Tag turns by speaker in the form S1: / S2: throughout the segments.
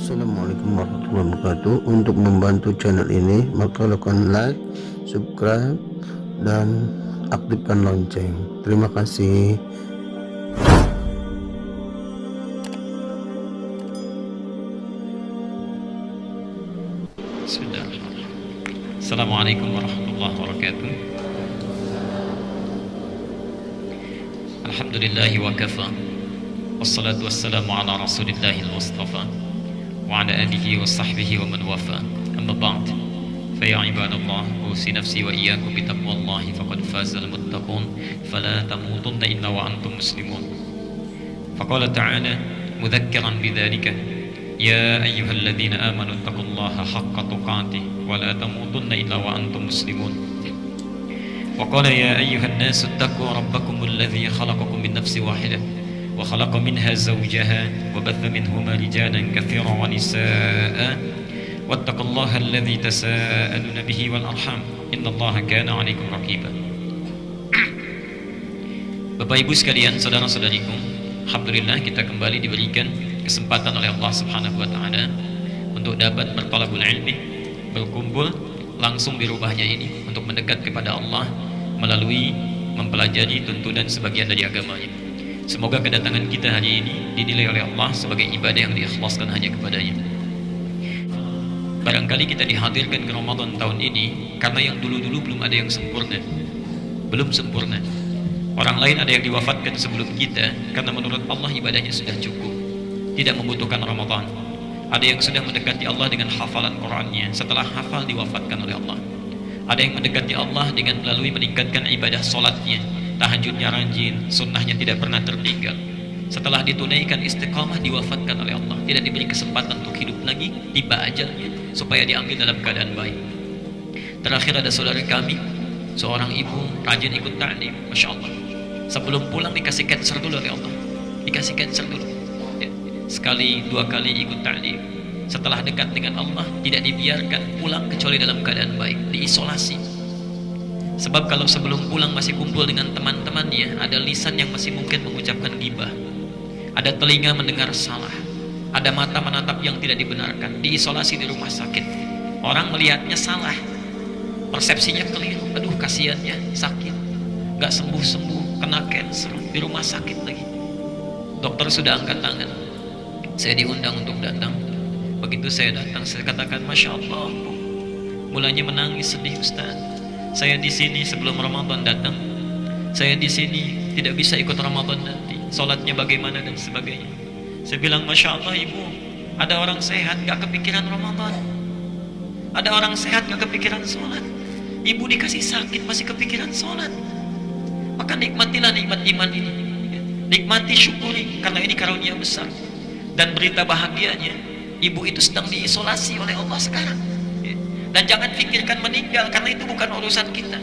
S1: Assalamualaikum warahmatullahi wabarakatuh. Untuk membantu channel ini, maka lakukan like, subscribe, dan aktifkan lonceng. Terima kasih.
S2: Assalamualaikum warahmatullahi wabarakatuh. Alhamdulillahi wa kafa, wassalatu wassalamu ala rasulillahil mustafa wa ala alihi wa sahbihi wa man wafa. Amma ba'd, fa ya ibadallah, usi nafsi wa iyyakum bi taqwallahi faqad fazal muttaqun, fala tamutunna illa wa antum muslimun. Faqala ta'ala mudhakkiran bidzalika, ya ayyuhalladzina amanu taqullaha haqqa tuqatih wa la tamutunna illa wa antum muslimun. Wa qala ya ayyuhan nasu ittaqu rabbakum alladzi khalaqakum min nafsin wahidah wa khalaqa minha zawjaha wa batha minhuma rijalan katsiran wa nisaa'a wattaqullaha alladzi tasaaluna bihi wal arham innallaha kana 'alaikum raqiba. Bapak Ibu sekalian, saudara-saudariku, alhamdulillah kita kembali diberikan kesempatan oleh Allah Subhanahu wa taala untuk dapat berthalabul ilmi, berkumpul langsung di rumahnya ini untuk mendekat kepada Allah melalui mempelajari tuntunan sebagian dari agamanya. Semoga kedatangan kita hari ini dinilai oleh Allah sebagai ibadah yang diikhlaskan hanya kepadanya. Barangkali kita dihadirkan ke Ramadan tahun ini karena yang dulu-dulu belum ada yang sempurna, belum sempurna. Orang lain ada yang diwafatkan sebelum kita karena menurut Allah ibadahnya sudah cukup, tidak membutuhkan Ramadan. Ada yang sudah mendekati Allah dengan hafalan Qur'annya setelah hafal diwafatkan oleh Allah. Ada yang mendekati Allah dengan melalui meningkatkan ibadah solatnya, tahajudnya rajin, sunnahnya tidak pernah tertinggal. Setelah ditunaikan istiqamah diwafatkan oleh Allah, tidak diberi kesempatan untuk hidup lagi, tiba ajalnya supaya diambil dalam keadaan baik. Terakhir ada saudara kami, seorang ibu rajin ikut ta'lim, Masya Allah. Sebelum pulang dikasih cancer dulu oleh Allah, dikasih cancer dulu. Sekali dua kali ikut ta'lim, setelah dekat dengan Allah tidak dibiarkan pulang kecuali dalam keadaan baik, diisolasi. Sebab kalau sebelum pulang masih kumpul dengan teman-temannya, ada lisan yang masih mungkin mengucapkan ghibah, ada telinga mendengar salah, ada mata menatap yang tidak dibenarkan. Diisolasi di rumah sakit, orang melihatnya salah, persepsinya keliru. Aduh kasihannya, sakit, gak sembuh-sembuh, kena cancer, di rumah sakit lagi. Dokter sudah angkat tangan, saya diundang untuk datang. Begitu saya datang, saya katakan, Masya Allah, Bu. Mulanya menangis sedih, Ustaz. Saya di sini sebelum Ramadan datang. Saya di sini tidak bisa ikut Ramadan nanti. Salatnya bagaimana dan sebagainya. Saya bilang, Masya Allah, Ibu. Ada orang sehat gak kepikiran Ramadan. Ada orang sehat gak kepikiran sholat. Ibu dikasih sakit masih kepikiran sholat. Maka nikmatilah nikmat iman ini. Nikmati, syukuri, karena ini karunia besar. Dan berita bahagianya, ibu itu sedang diisolasi oleh Allah sekarang. Dan jangan pikirkan meninggal, karena itu bukan urusan kita.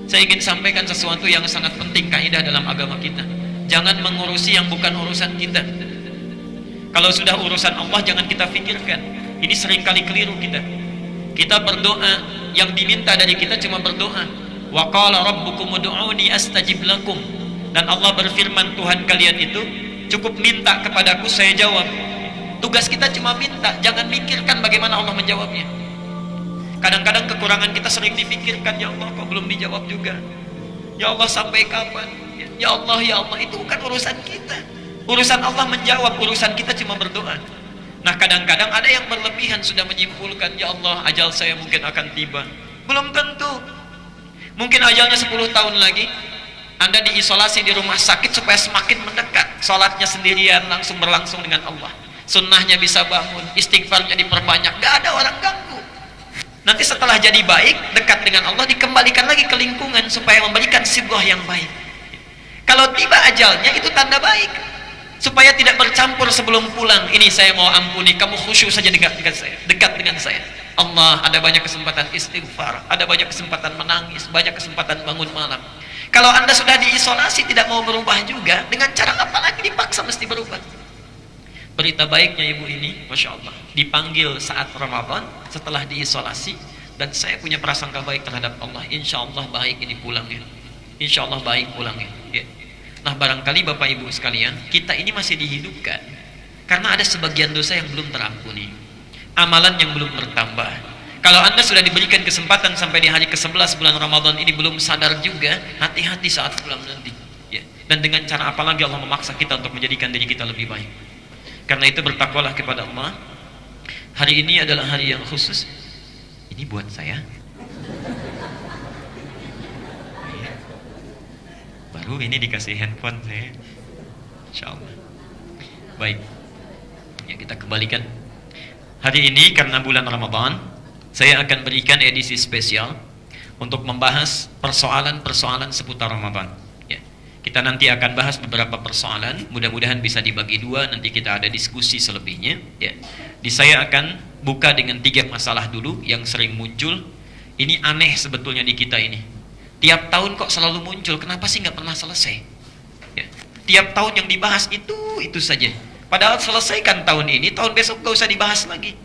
S2: Saya ingin sampaikan sesuatu yang sangat penting, kaidah dalam agama kita. Jangan mengurusi yang bukan urusan kita. Kalau sudah urusan Allah, jangan kita pikirkan. Ini seringkali keliru kita. Kita berdoa, yang diminta dari kita cuma berdoa. Wa qala rabbukum ud'uni astajib lakum. Dan Allah berfirman, Tuhan kalian itu cukup minta kepadaku, saya jawab. Tugas kita cuma minta, jangan mikirkan bagaimana Allah menjawabnya. Kadang-kadang kekurangan kita sering dipikirkan, ya Allah kok belum dijawab juga, ya Allah sampai kapan, ya Allah, ya Allah. Itu bukan urusan kita. Urusan Allah menjawab, urusan kita cuma berdoa. Nah kadang-kadang ada yang berlebihan, sudah menyimpulkan, ya Allah ajal saya mungkin akan tiba. Belum tentu. Mungkin ajalnya 10 tahun lagi. Anda diisolasi di rumah sakit supaya semakin mendekat. Salatnya sendirian, langsung berlangsung dengan Allah. Sunnahnya bisa bangun, istighfarnya diperbanyak, gak ada orang ganggu. Nanti setelah jadi baik, dekat dengan Allah, dikembalikan lagi ke lingkungan supaya memberikan sibghah yang baik. Kalau tiba ajalnya, itu tanda baik. Supaya tidak bercampur sebelum pulang. Ini saya mau ampuni, kamu khusyuk saja dekat dengan saya. Dekat dengan saya. Allah, ada banyak kesempatan istighfar, ada banyak kesempatan menangis, banyak kesempatan bangun malam. Kalau Anda sudah diisolasi tidak mau berubah juga, dengan cara apa lagi dipaksa mesti berubah. Berita baiknya ibu ini, Masya Allah, dipanggil saat Ramadan setelah diisolasi. Dan saya punya prasangka baik terhadap Allah. Insya Allah baik ini pulangnya, Insya Allah baik pulangnya ya. Nah barangkali Bapak Ibu sekalian, kita ini masih dihidupkan Karena ada sebagian dosa yang belum terampuni, amalan yang belum bertambah. Kalau Anda sudah diberikan kesempatan sampai di hari ke-11 bulan Ramadan ini belum sadar juga, hati-hati saat pulang nanti. Ya. Dan dengan cara apa lagi Allah memaksa kita untuk menjadikan diri kita lebih baik. Karena itu bertakwalah kepada Allah. Hari ini adalah hari yang khusus. Ini buat saya. Baru ini dikasih handphone saya. Insyaallah. Baik. Ya, kita kembalikan. Hari ini karena bulan Ramadan, saya akan berikan edisi spesial untuk membahas persoalan-persoalan seputar Ramadan. Ya. Kita nanti akan bahas beberapa persoalan, mudah-mudahan bisa dibagi dua, nanti kita ada diskusi selebihnya. Ya. Saya akan buka dengan 3 masalah dulu yang sering muncul. Ini aneh sebetulnya di kita ini. Tiap tahun kok selalu muncul, kenapa sih nggak pernah selesai? Ya. Tiap tahun yang dibahas itu saja. Padahal selesaikan tahun ini, tahun besok gak usah dibahas lagi.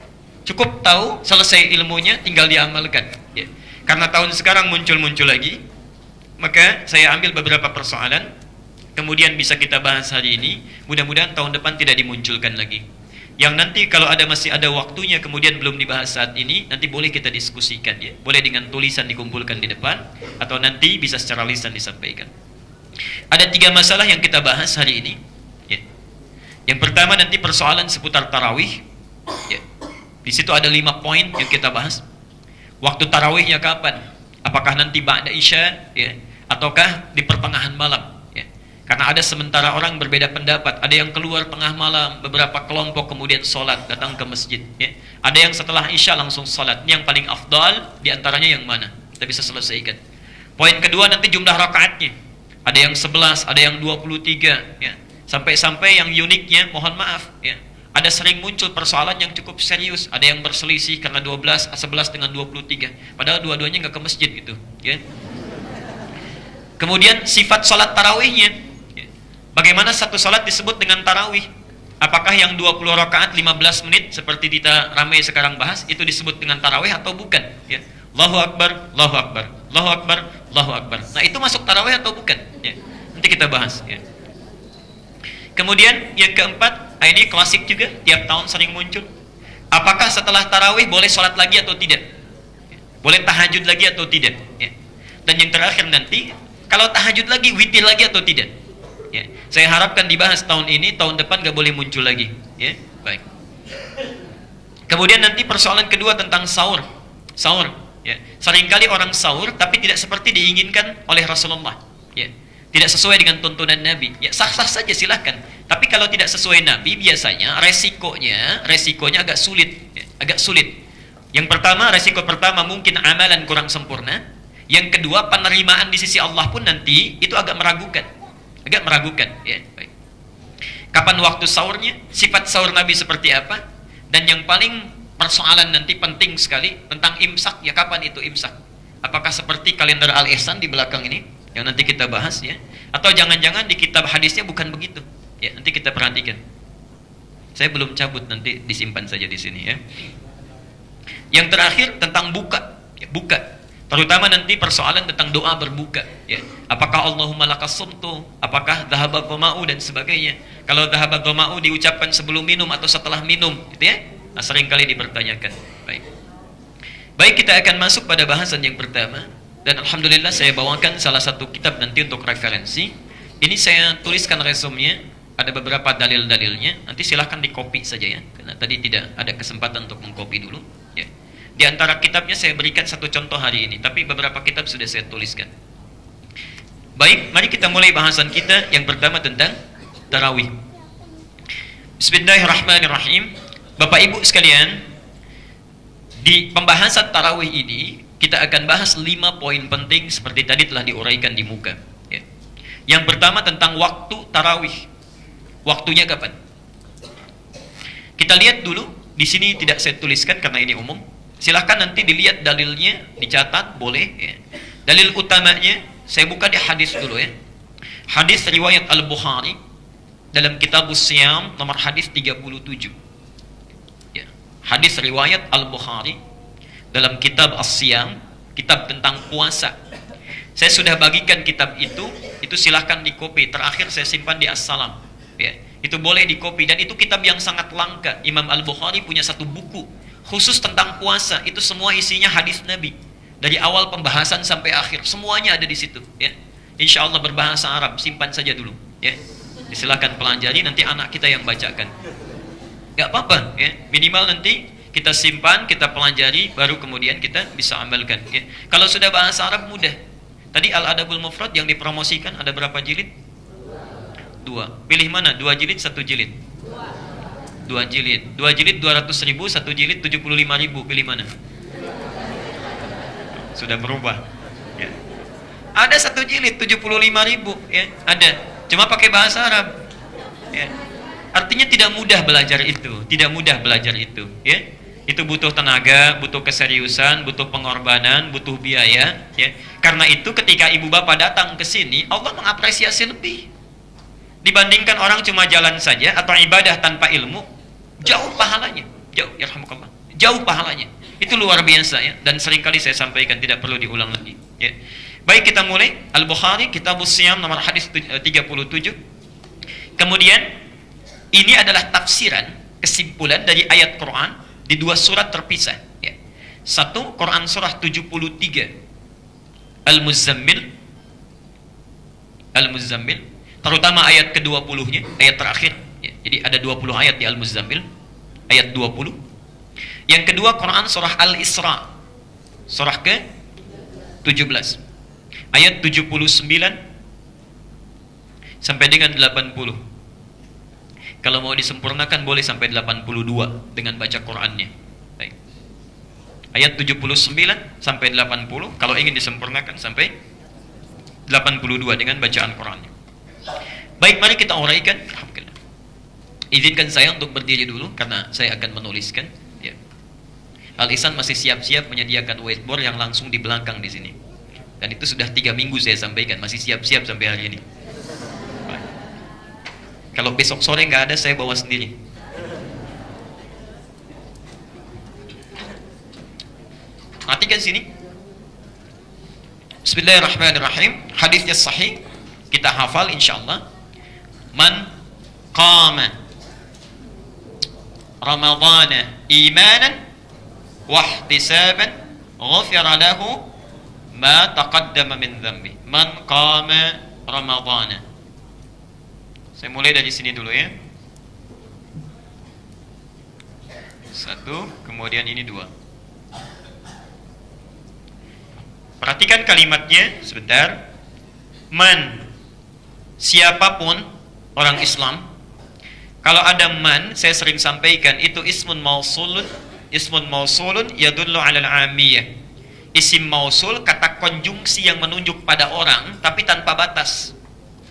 S2: Cukup tahu, selesai ilmunya, tinggal diamalkan. Ya. Karena tahun sekarang muncul-muncul lagi, maka saya ambil beberapa persoalan, kemudian bisa kita bahas hari ini. Mudah-mudahan tahun depan tidak dimunculkan lagi. Yang nanti kalau masih ada waktunya, kemudian belum dibahas saat ini, nanti boleh kita diskusikan. Ya. Boleh dengan tulisan dikumpulkan di depan, atau nanti bisa secara lisan disampaikan. Ada 3 masalah yang kita bahas hari ini. Ya. Yang pertama nanti persoalan seputar tarawih. Ya. Di situ ada 5 poin yang kita bahas. Waktu tarawihnya kapan? Apakah nanti ba'da isya, ya, ataukah di pertengahan malam? Ya. Karena ada sementara orang berbeda pendapat. Ada yang keluar tengah malam, beberapa kelompok kemudian sholat, datang ke masjid. Ya. Ada yang setelah isya langsung sholat. Ini yang paling afdal, diantaranya yang mana? Kita bisa selesaikan. Poin kedua nanti jumlah rakaatnya. Ada yang 11, ada yang 23. Ya. Sampai-sampai yang uniknya, mohon maaf, ya, ada sering muncul persoalan yang cukup serius. Ada yang berselisih karena 11 dengan 23. Padahal dua-duanya nggak ke masjid gitu. Ya. Kemudian sifat sholat tarawihnya. Ya. Bagaimana satu sholat disebut dengan tarawih? Apakah yang 20 rakaat 15 menit seperti kita ramai sekarang bahas itu disebut dengan tarawih atau bukan? Ya. Allahu Akbar, Allahu Akbar, Allahu Akbar, Allahu Akbar. Nah itu masuk tarawih atau bukan? Ya. Nanti kita bahas. Ya. Kemudian yang keempat, ini klasik juga, tiap tahun sering muncul. Apakah setelah tarawih boleh sholat lagi atau tidak? Boleh tahajud lagi atau tidak? Ya. Dan yang terakhir nanti, kalau tahajud lagi, witir lagi atau tidak? Ya. Saya harapkan dibahas tahun ini, tahun depan gak boleh muncul lagi. Ya. Baik. Kemudian nanti persoalan kedua tentang sahur. Sahur. Ya. Seringkali orang sahur, tapi tidak seperti diinginkan oleh Rasulullah. Ya. Tidak sesuai dengan tuntunan Nabi. Ya sah-sah saja silahkan. Tapi kalau tidak sesuai Nabi, biasanya resikonya agak sulit. Ya, agak sulit. Yang pertama, resiko pertama mungkin amalan kurang sempurna. Yang kedua, penerimaan di sisi Allah pun nanti itu agak meragukan. Agak meragukan. Ya, baik. Kapan waktu sahurnya? Sifat sahur Nabi seperti apa? Dan yang paling persoalan nanti penting sekali tentang imsak. Ya kapan itu imsak? Apakah seperti kalender Al-Ihsan di belakang ini? Yang nanti kita bahas ya, atau jangan-jangan di kitab hadisnya bukan begitu ya, nanti kita perhatikan. Saya belum cabut, nanti disimpan saja di sini ya. Yang terakhir tentang buka ya, buka, terutama nanti persoalan tentang doa berbuka ya. Apakah Allahumma lakas sumtu, apakah dhahabat dhama'u dan sebagainya. Kalau dhahabat dhama'u diucapkan sebelum minum atau setelah minum gitu ya. Nah, seringkali dipertanyakan. Baik, kita akan masuk pada bahasan yang pertama. Dan Alhamdulillah saya bawakan salah satu kitab nanti untuk referensi. Ini saya tuliskan resumenya, ada beberapa dalil-dalilnya. Nanti silahkan dikopi saja ya, karena tadi tidak ada kesempatan untuk mengkopi dulu ya. Di antara kitabnya saya berikan satu contoh hari ini, tapi beberapa kitab sudah saya tuliskan. Baik, mari kita mulai bahasan kita. Yang pertama tentang tarawih. Bismillahirrahmanirrahim. Bapak Ibu sekalian, di pembahasan tarawih ini kita akan bahas 5 poin penting seperti tadi telah diuraikan di muka. Ya. Yang pertama tentang waktu tarawih. Waktunya kapan? Kita lihat dulu. Di sini tidak saya tuliskan karena ini umum. Silahkan nanti dilihat dalilnya, dicatat, boleh. Ya. Dalil utamanya, saya buka di hadis dulu ya. Hadis riwayat Al-Bukhari dalam Kitabus Siyam nomor hadis 37. Ya. Hadis riwayat Al-Bukhari dalam kitab As-Siyam, kitab tentang puasa. Saya sudah bagikan kitab itu silahkan dikopi. Terakhir saya simpan di As-Salam. Ya. Itu boleh dikopi dan itu kitab yang sangat langka. Imam Al-Bukhari punya satu buku khusus tentang puasa. Itu semua isinya hadis Nabi. Dari awal pembahasan sampai akhir, semuanya ada di situ, ya. Insya Allah berbahasa Arab, simpan saja dulu, ya. Silakan pelajari, nanti anak kita yang bacakan. Gak apa-apa, ya. Minimal nanti kita simpan, kita pelajari, baru kemudian kita bisa amalkan, ya. Kalau sudah bahasa Arab mudah. Tadi Al-Adabul Mufrad yang dipromosikan ada berapa jilid? 2. Pilih mana? 2 jilid, 1 jilid? 2 jilid. 2 jilid 200.000, 1 jilid 75.000. Pilih mana? Sudah berubah, ya. Ada 1 jilid 75.000, ya. Ada. Cuma pakai bahasa Arab, ya. Artinya tidak mudah belajar itu, tidak mudah belajar itu, ya. Itu butuh tenaga, butuh keseriusan, butuh pengorbanan, butuh biaya, ya. Karena itu ketika ibu bapak datang ke sini, Allah mengapresiasi lebih dibandingkan orang cuma jalan saja atau ibadah tanpa ilmu. Jauh pahalanya, jauh, yarhamukallah, jauh pahalanya. Itu luar biasa, ya. Dan seringkali saya sampaikan, tidak perlu diulang lagi, ya. Baik, kita mulai. Al-Bukhari, Kitabus Siyam, nomor hadis 37. Kemudian ini adalah tafsiran, kesimpulan dari ayat Quran di 2 surat terpisah, ya. Satu, Quran surah 73 Al-Muzammil, terutama ayat ke-20-nya, ayat terakhir, ya. Jadi ada 20 ayat di Al-Muzammil, ayat 20. Yang kedua, Quran surah Al-Isra, surah ke-17, ayat 79 sampai dengan 80. Kalau mau disempurnakan boleh sampai 82 dengan baca Qurannya. Baik. Ayat 79 sampai 80, kalau ingin disempurnakan sampai 82 dengan bacaan Qurannya. Baik, mari kita uraikan. Alhamdulillah. Izinkan saya untuk berdiri dulu karena saya akan menuliskan, ya. Al-Ihsan masih siap-siap menyediakan whiteboard yang langsung di belakang di sini. Dan itu sudah 3 minggu saya sampaikan, masih siap-siap sampai hari ini. Baik. Kalau besok sore nggak ada, saya bawa sendiri. Perhatikan sini. Bismillahirrahmanirrahim. Hadisnya sahih, kita hafal insyaallah. Man qama Ramadhana imanan wahtisaban ghufira lahu ma taqaddama min dhanbi. Man qama Ramadhana. Saya mulai dari sini dulu, ya. 1, kemudian ini 2. Perhatikan kalimatnya sebentar. Man, siapapun orang Islam. Kalau ada man, saya sering sampaikan, itu ismun mausulun. Ismun mausulun yadullu 'alal 'amiyah. Isim mausul, kata konjungsi yang menunjuk pada orang tapi tanpa batas.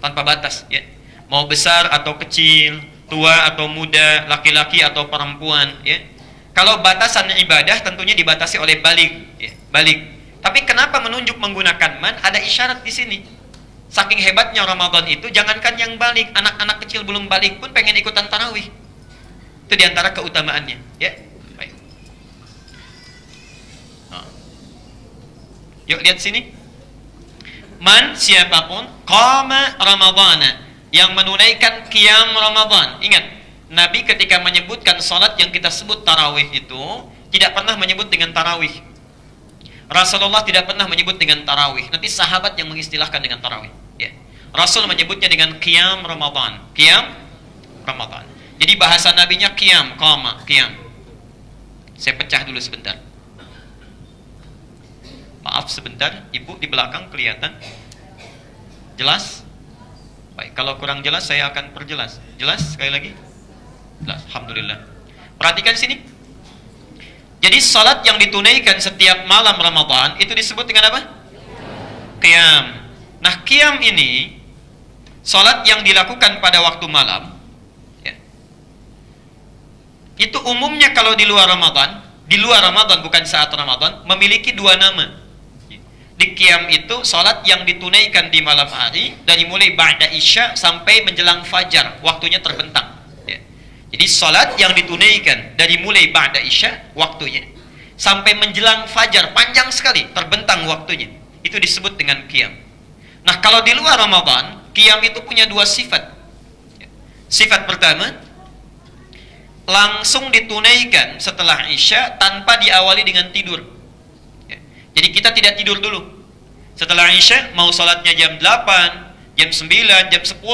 S2: Tanpa batas, ya. Mau besar atau kecil, tua atau muda, laki-laki atau perempuan, ya. Kalau batasan ibadah tentunya dibatasi oleh balik, ya. Balik. Tapi kenapa menunjuk menggunakan man? Ada isyarat di sini. Saking hebatnya Ramadan itu, jangankan yang balik, anak-anak kecil belum balik pun pengen ikutan tarawih. Itu diantara keutamaannya, ya. Baik. Nah. Yuk lihat sini. Man, siapapun qama Ramadhana, yang menunaikan qiyam Ramadan. Ingat, Nabi ketika menyebutkan salat yang kita sebut tarawih itu tidak pernah menyebut dengan tarawih. Rasulullah tidak pernah menyebut dengan tarawih. Nanti sahabat yang mengistilahkan dengan tarawih, ya. Rasul menyebutnya dengan qiyam Ramadan. Qiyam Ramadan. Jadi bahasa nabinya qiyam, qama, qiyam. Saya pecah dulu sebentar. Maaf sebentar, ibu di belakang kelihatan jelas? Baik, kalau kurang jelas saya akan perjelas. Jelas sekali lagi? Jelas, alhamdulillah. Perhatikan sini. Jadi salat yang ditunaikan setiap malam Ramadan itu disebut dengan apa? Qiyam. Nah, qiyam ini salat yang dilakukan pada waktu malam, ya. Itu umumnya kalau di luar Ramadan bukan saat Ramadan, memiliki 2 nama. Di qiyam itu salat yang ditunaikan di malam hari dari mulai ba'da isya sampai menjelang fajar, waktunya terbentang. Jadi salat yang ditunaikan dari mulai ba'da isya waktunya sampai menjelang fajar, panjang sekali, terbentang waktunya. Itu disebut dengan qiyam. Nah, kalau di luar Ramadan, qiyam itu punya 2 sifat. Sifat pertama, langsung ditunaikan setelah Isya tanpa diawali dengan tidur. Ya. Jadi kita tidak tidur dulu. Setelah Isya mau sholatnya jam 8, jam 9, jam 10,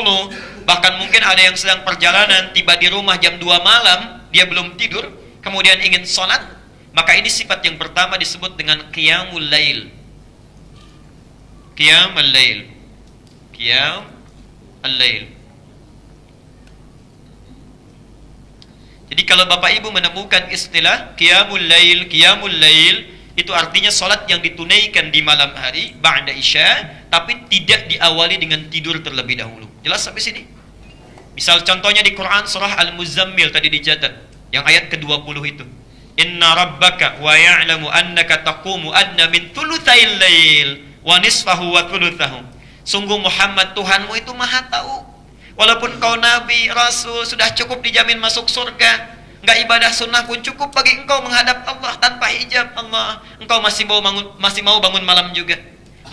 S2: bahkan mungkin ada yang sedang perjalanan, tiba di rumah jam 2 malam, dia belum tidur, kemudian ingin sholat, maka ini sifat yang pertama disebut dengan qiyamul lail. Qiyamul lail. Qiyamul lail. Jadi kalau Bapak Ibu menemukan istilah qiyamul lail, itu artinya salat yang ditunaikan di malam hari ba'da isya, tapi tidak diawali dengan tidur terlebih dahulu. Jelas sampai sini? Misal contohnya di Quran surah Al-Muzammil tadi dicatat, yang ayat ke-20 itu. Inna rabbaka wa ya'lamu annaka taqumu adna min thulutsail lail wa nisfahu wa thulutsahu. Sungguh Muhammad Tuhanmu itu Maha tahu. Walaupun kau nabi, rasul, sudah cukup dijamin masuk surga, enggak ibadah sunnah pun cukup bagi engkau menghadap Allah tanpa hijab Allah. Engkau masih mau bangun malam juga,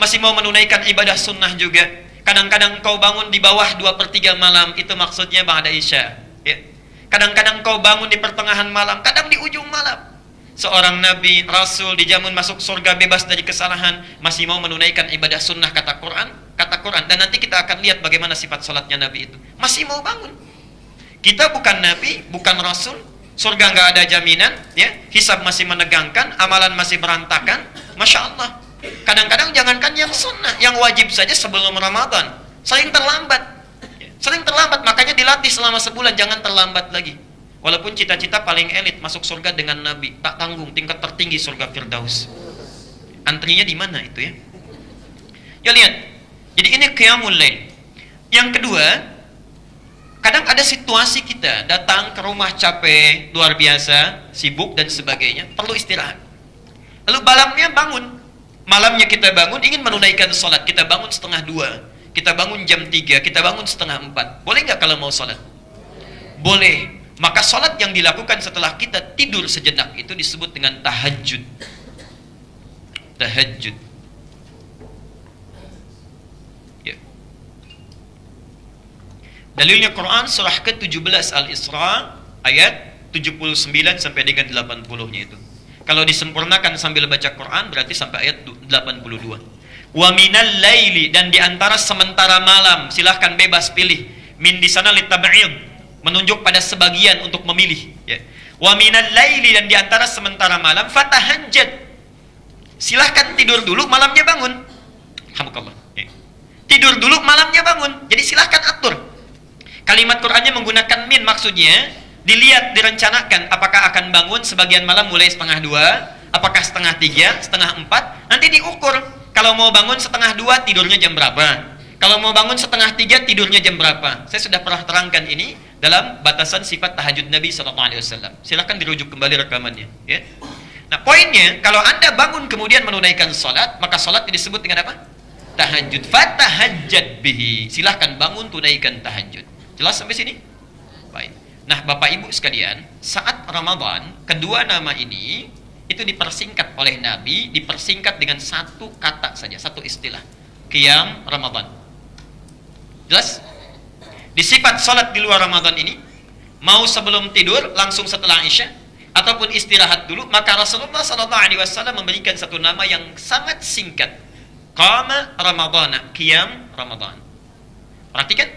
S2: masih mau menunaikan ibadah sunnah juga. Kadang-kadang engkau bangun di bawah 2/3 malam, itu maksudnya ba'da isya. Ya. Kadang-kadang engkau bangun di pertengahan malam, kadang di ujung malam. Seorang nabi, rasul dijamin masuk surga bebas dari kesalahan, masih mau menunaikan ibadah sunnah kata Quran. Dan nanti kita akan lihat bagaimana sifat salatnya nabi itu. Masih mau bangun. Kita bukan nabi, bukan rasul, surga nggak ada jaminan, ya. Hisab masih menegangkan, amalan masih berantakan. Masya Allah. Kadang-kadang jangankan yang sunnah, yang wajib saja sebelum Ramadan sering terlambat. Sering terlambat, makanya dilatih selama sebulan, jangan terlambat lagi. Walaupun cita-cita paling elit masuk surga dengan Nabi, tak tanggung tingkat tertinggi surga Firdaus. Antrinya di mana itu ya? Ya lihat. Jadi ini qiyamul lail. Yang kedua, kadang ada situasi kita datang ke rumah capek, luar biasa, sibuk dan sebagainya, perlu istirahat. Lalu malamnya kita bangun ingin menunaikan sholat, kita bangun 1:30, kita bangun jam 3, kita bangun 3:30. Boleh nggak kalau mau sholat? Boleh. Maka sholat yang dilakukan setelah kita tidur sejenak itu disebut dengan tahajud. Tahajud. Ya. Dalilnya Quran surah ke-17 Al-Isra ayat 79 sampai dengan 80-nya itu. Kalau disempurnakan sambil baca Quran berarti sampai ayat 82. Wa minal laili, dan di antara sementara malam, silahkan bebas pilih. Min di sana litab'id, menunjuk pada sebagian untuk memilih, ya. Wa minal laili, dan di antara sementara malam, fatahajjad, silahkan tidur dulu, malamnya bangun. Alhamdulillah, ya. Tidur dulu, malamnya bangun. Jadi silahkan atur. Kalimat Qur'annya menggunakan min, maksudnya dilihat, direncanakan apakah akan bangun sebagian malam mulai 2:30, apakah 3:30, 3:30, nanti diukur. Kalau mau bangun 2:30 tidurnya jam berapa? Kalau mau bangun 2:30 tidurnya jam berapa? Saya sudah pernah terangkan ini dalam batasan sifat tahajud Nabi SAW. Silahkan dirujuk kembali rekamannya. Ya. Nah, poinnya, kalau Anda bangun kemudian menunaikan sholat, maka sholat disebut dengan apa? Tahajud. Fatahajjad bihi. Silahkan bangun, tunaikan tahajud. Jelas sampai sini? Baik. Nah, Bapak Ibu sekalian, saat Ramadan, kedua nama ini itu dipersingkat oleh Nabi, dipersingkat dengan satu kata saja, satu istilah. Qiyam Ramadan. Jelas? Di sifat salat di luar Ramadan ini, mau sebelum tidur, langsung setelah Isya, ataupun istirahat dulu, maka Rasulullah SAW memberikan satu nama yang sangat singkat. Qama Ramadana, Qiyam Ramadan. Perhatikan,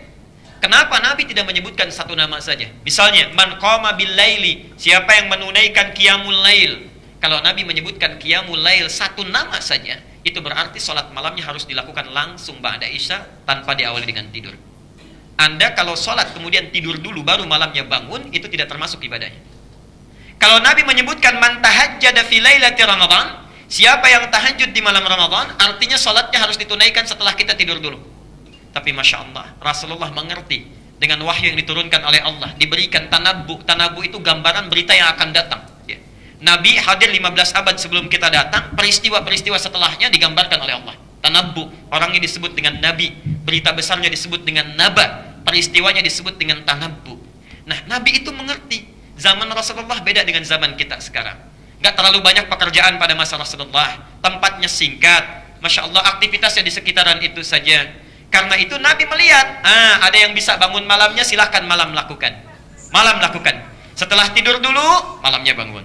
S2: kenapa Nabi tidak menyebutkan satu nama saja? Misalnya, man qama bil laili, siapa yang menunaikan Qiyamul Lail. Kalau Nabi menyebutkan Qiyamul Lail satu nama saja, itu berarti sholat malamnya harus dilakukan langsung ba'da isya tanpa diawali dengan tidur. Anda kalau sholat kemudian tidur dulu baru malamnya bangun, itu tidak termasuk ibadahnya. Kalau Nabi menyebutkan man tahajjada fi lailati Ramadan, siapa yang tahajud di malam Ramadan, artinya sholatnya harus ditunaikan setelah kita tidur dulu. Tapi Masya Allah, Rasulullah mengerti dengan wahyu yang diturunkan oleh Allah, diberikan tanabbu. Tanabbu itu gambaran berita yang akan datang. Nabi hadir 15 abad sebelum kita datang, peristiwa-peristiwa setelahnya digambarkan oleh Allah. Tanabbu, orangnya disebut dengan Nabi, berita besarnya disebut dengan Naba, peristiwanya disebut dengan tanabbu. Nah, Nabi itu mengerti. Zaman Rasulullah beda dengan zaman kita sekarang. Gak terlalu banyak pekerjaan pada masa Rasulullah, tempatnya singkat, Masya Allah, aktivitasnya di sekitaran itu saja. Karena itu Nabi melihat, ada yang bisa bangun malamnya, silahkan malam lakukan. Malam lakukan. Setelah tidur dulu, malamnya bangun.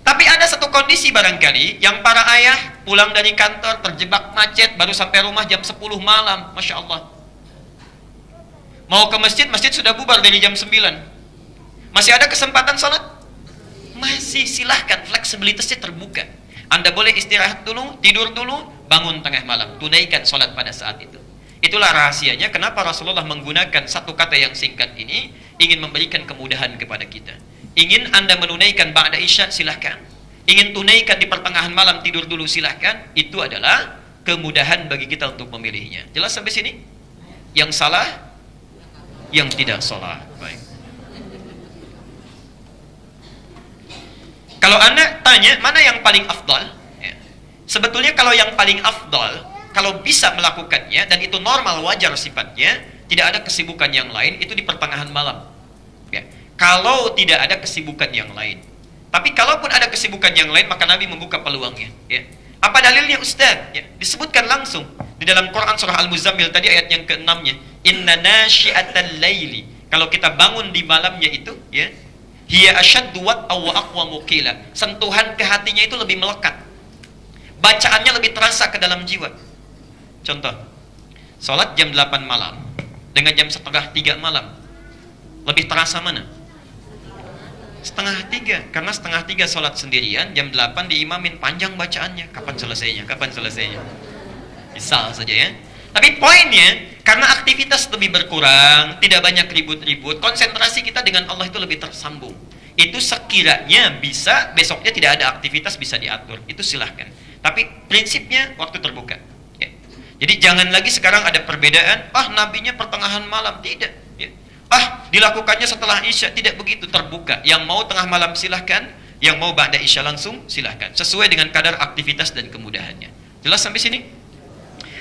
S2: Tapi ada satu kondisi barangkali, yang para ayah pulang dari kantor, terjebak macet, baru sampai rumah jam 10 malam. Masya Allah. Mau ke masjid, masjid sudah bubar dari jam 9. Masih ada kesempatan sholat? Masih, silahkan, fleksibilitasnya terbuka. Anda boleh istirahat dulu, tidur dulu, bangun tengah malam, tunaikan sholat pada saat itu. Itulah rahasianya kenapa Rasulullah menggunakan satu kata yang singkat ini, ingin memberikan kemudahan kepada kita. Ingin Anda menunaikan ba'da isya, silahkan. Ingin tunaikan di pertengahan malam, tidur dulu, silahkan. Itu adalah kemudahan bagi kita untuk memilihnya. Jelas sampai sini? Yang salah, yang tidak salah. Baik. Kalau Anda tanya, mana yang paling afdal? Ya. Sebetulnya kalau yang paling afdal, kalau bisa melakukannya, dan itu normal, wajar sifatnya, tidak ada kesibukan yang lain, itu di pertengahan malam. Ya. Kalau tidak ada kesibukan yang lain. Tapi kalaupun ada kesibukan yang lain, maka Nabi membuka peluangnya. Ya. Apa dalilnya Ustaz? Ya. Disebutkan langsung di dalam Quran surah Al-Muzammil tadi ayat yang ke-6-nya. Inna nasyi'atal laili. Kalau kita bangun di malamnya itu, ya, hiya asyaddu wat'a wa aqwamu qila. Sentuhan ke hatinya itu lebih melekat. Bacaannya lebih terasa ke dalam jiwa. Contoh, sholat jam 8 malam dengan jam setengah 3 malam, lebih terasa mana? Setengah 3, karena setengah 3 sholat sendirian, jam 8 diimamin, panjang bacaannya. Kapan selesainya? Kapan selesainya? Misal saja ya. Tapi poinnya, karena aktivitas lebih berkurang, tidak banyak ribut-ribut, konsentrasi kita dengan Allah itu lebih tersambung. Itu sekiranya bisa, besoknya tidak ada aktivitas, bisa diatur. Itu silahkan. Tapi prinsipnya waktu terbuka. Ya. Jadi jangan lagi sekarang ada perbedaan, nabinya pertengahan malam. Tidak. Ya. Dilakukannya setelah isya. Tidak begitu, terbuka. Yang mau tengah malam silahkan, yang mau ba'da isya langsung silahkan. Sesuai dengan kadar aktivitas dan kemudahannya. Jelas sampai sini?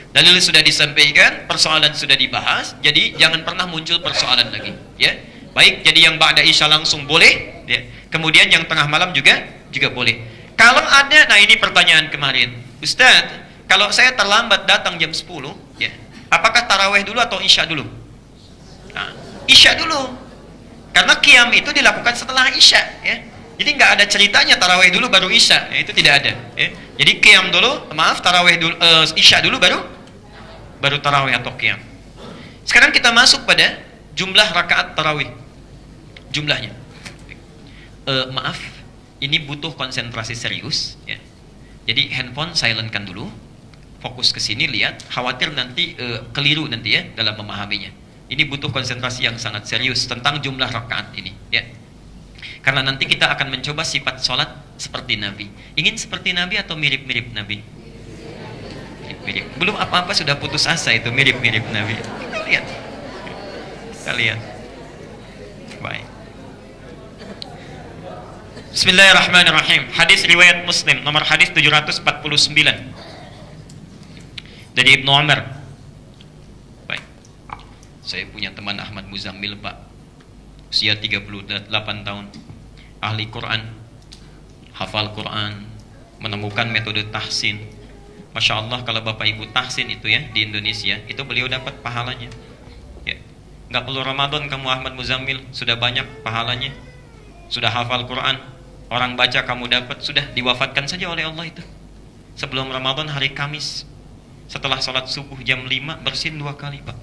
S2: Dalil sudah disampaikan, persoalan sudah dibahas, jadi jangan pernah muncul persoalan lagi, ya. Baik, jadi yang ba'da isya langsung boleh, ya. Kemudian yang tengah malam juga boleh. Kalau ada, ini pertanyaan kemarin, Ustaz, kalau saya terlambat datang jam 10, ya, apakah taraweh dulu atau isya dulu? Isya dulu, karena qiyam itu dilakukan setelah isya, ya. Jadi nggak ada ceritanya taraweh dulu baru isya, ya, itu tidak ada, ya. Jadi qiyam dulu, taraweh dulu, isya dulu baru tarawih atau qiyam. Sekarang kita masuk pada jumlah rakaat tarawih. Jumlahnya. Ini butuh konsentrasi serius, ya. Jadi handphone silentkan dulu. Fokus ke sini, lihat, khawatir nanti keliru nanti ya dalam memahaminya. Ini butuh konsentrasi yang sangat serius tentang jumlah rakaat ini, ya. Karena nanti kita akan mencoba sifat sholat seperti Nabi. Ingin seperti Nabi atau mirip-mirip Nabi? Mirip. Belum apa-apa sudah putus asa itu, mirip-mirip Nabi. Kita lihat. Baik. Bismillahirrahmanirrahim. Hadis riwayat Muslim, nomor hadis 749. Dari Ibnu Umar. Baik. Saya punya teman Ahmad Muzammil, Pak. Usia 38 tahun. Ahli Quran. Hafal Quran. Menemukan metode tahsin. Masya Allah, kalau Bapak Ibu tahsin itu ya di Indonesia, itu beliau dapat pahalanya. Ya. Nggak perlu Ramadan kamu Ahmad Muzammil, sudah banyak pahalanya. Sudah hafal Quran, orang baca kamu dapat, sudah diwafatkan saja oleh Allah itu. Sebelum Ramadan hari Kamis, setelah sholat subuh jam 5, bersin 2 kali, Pak.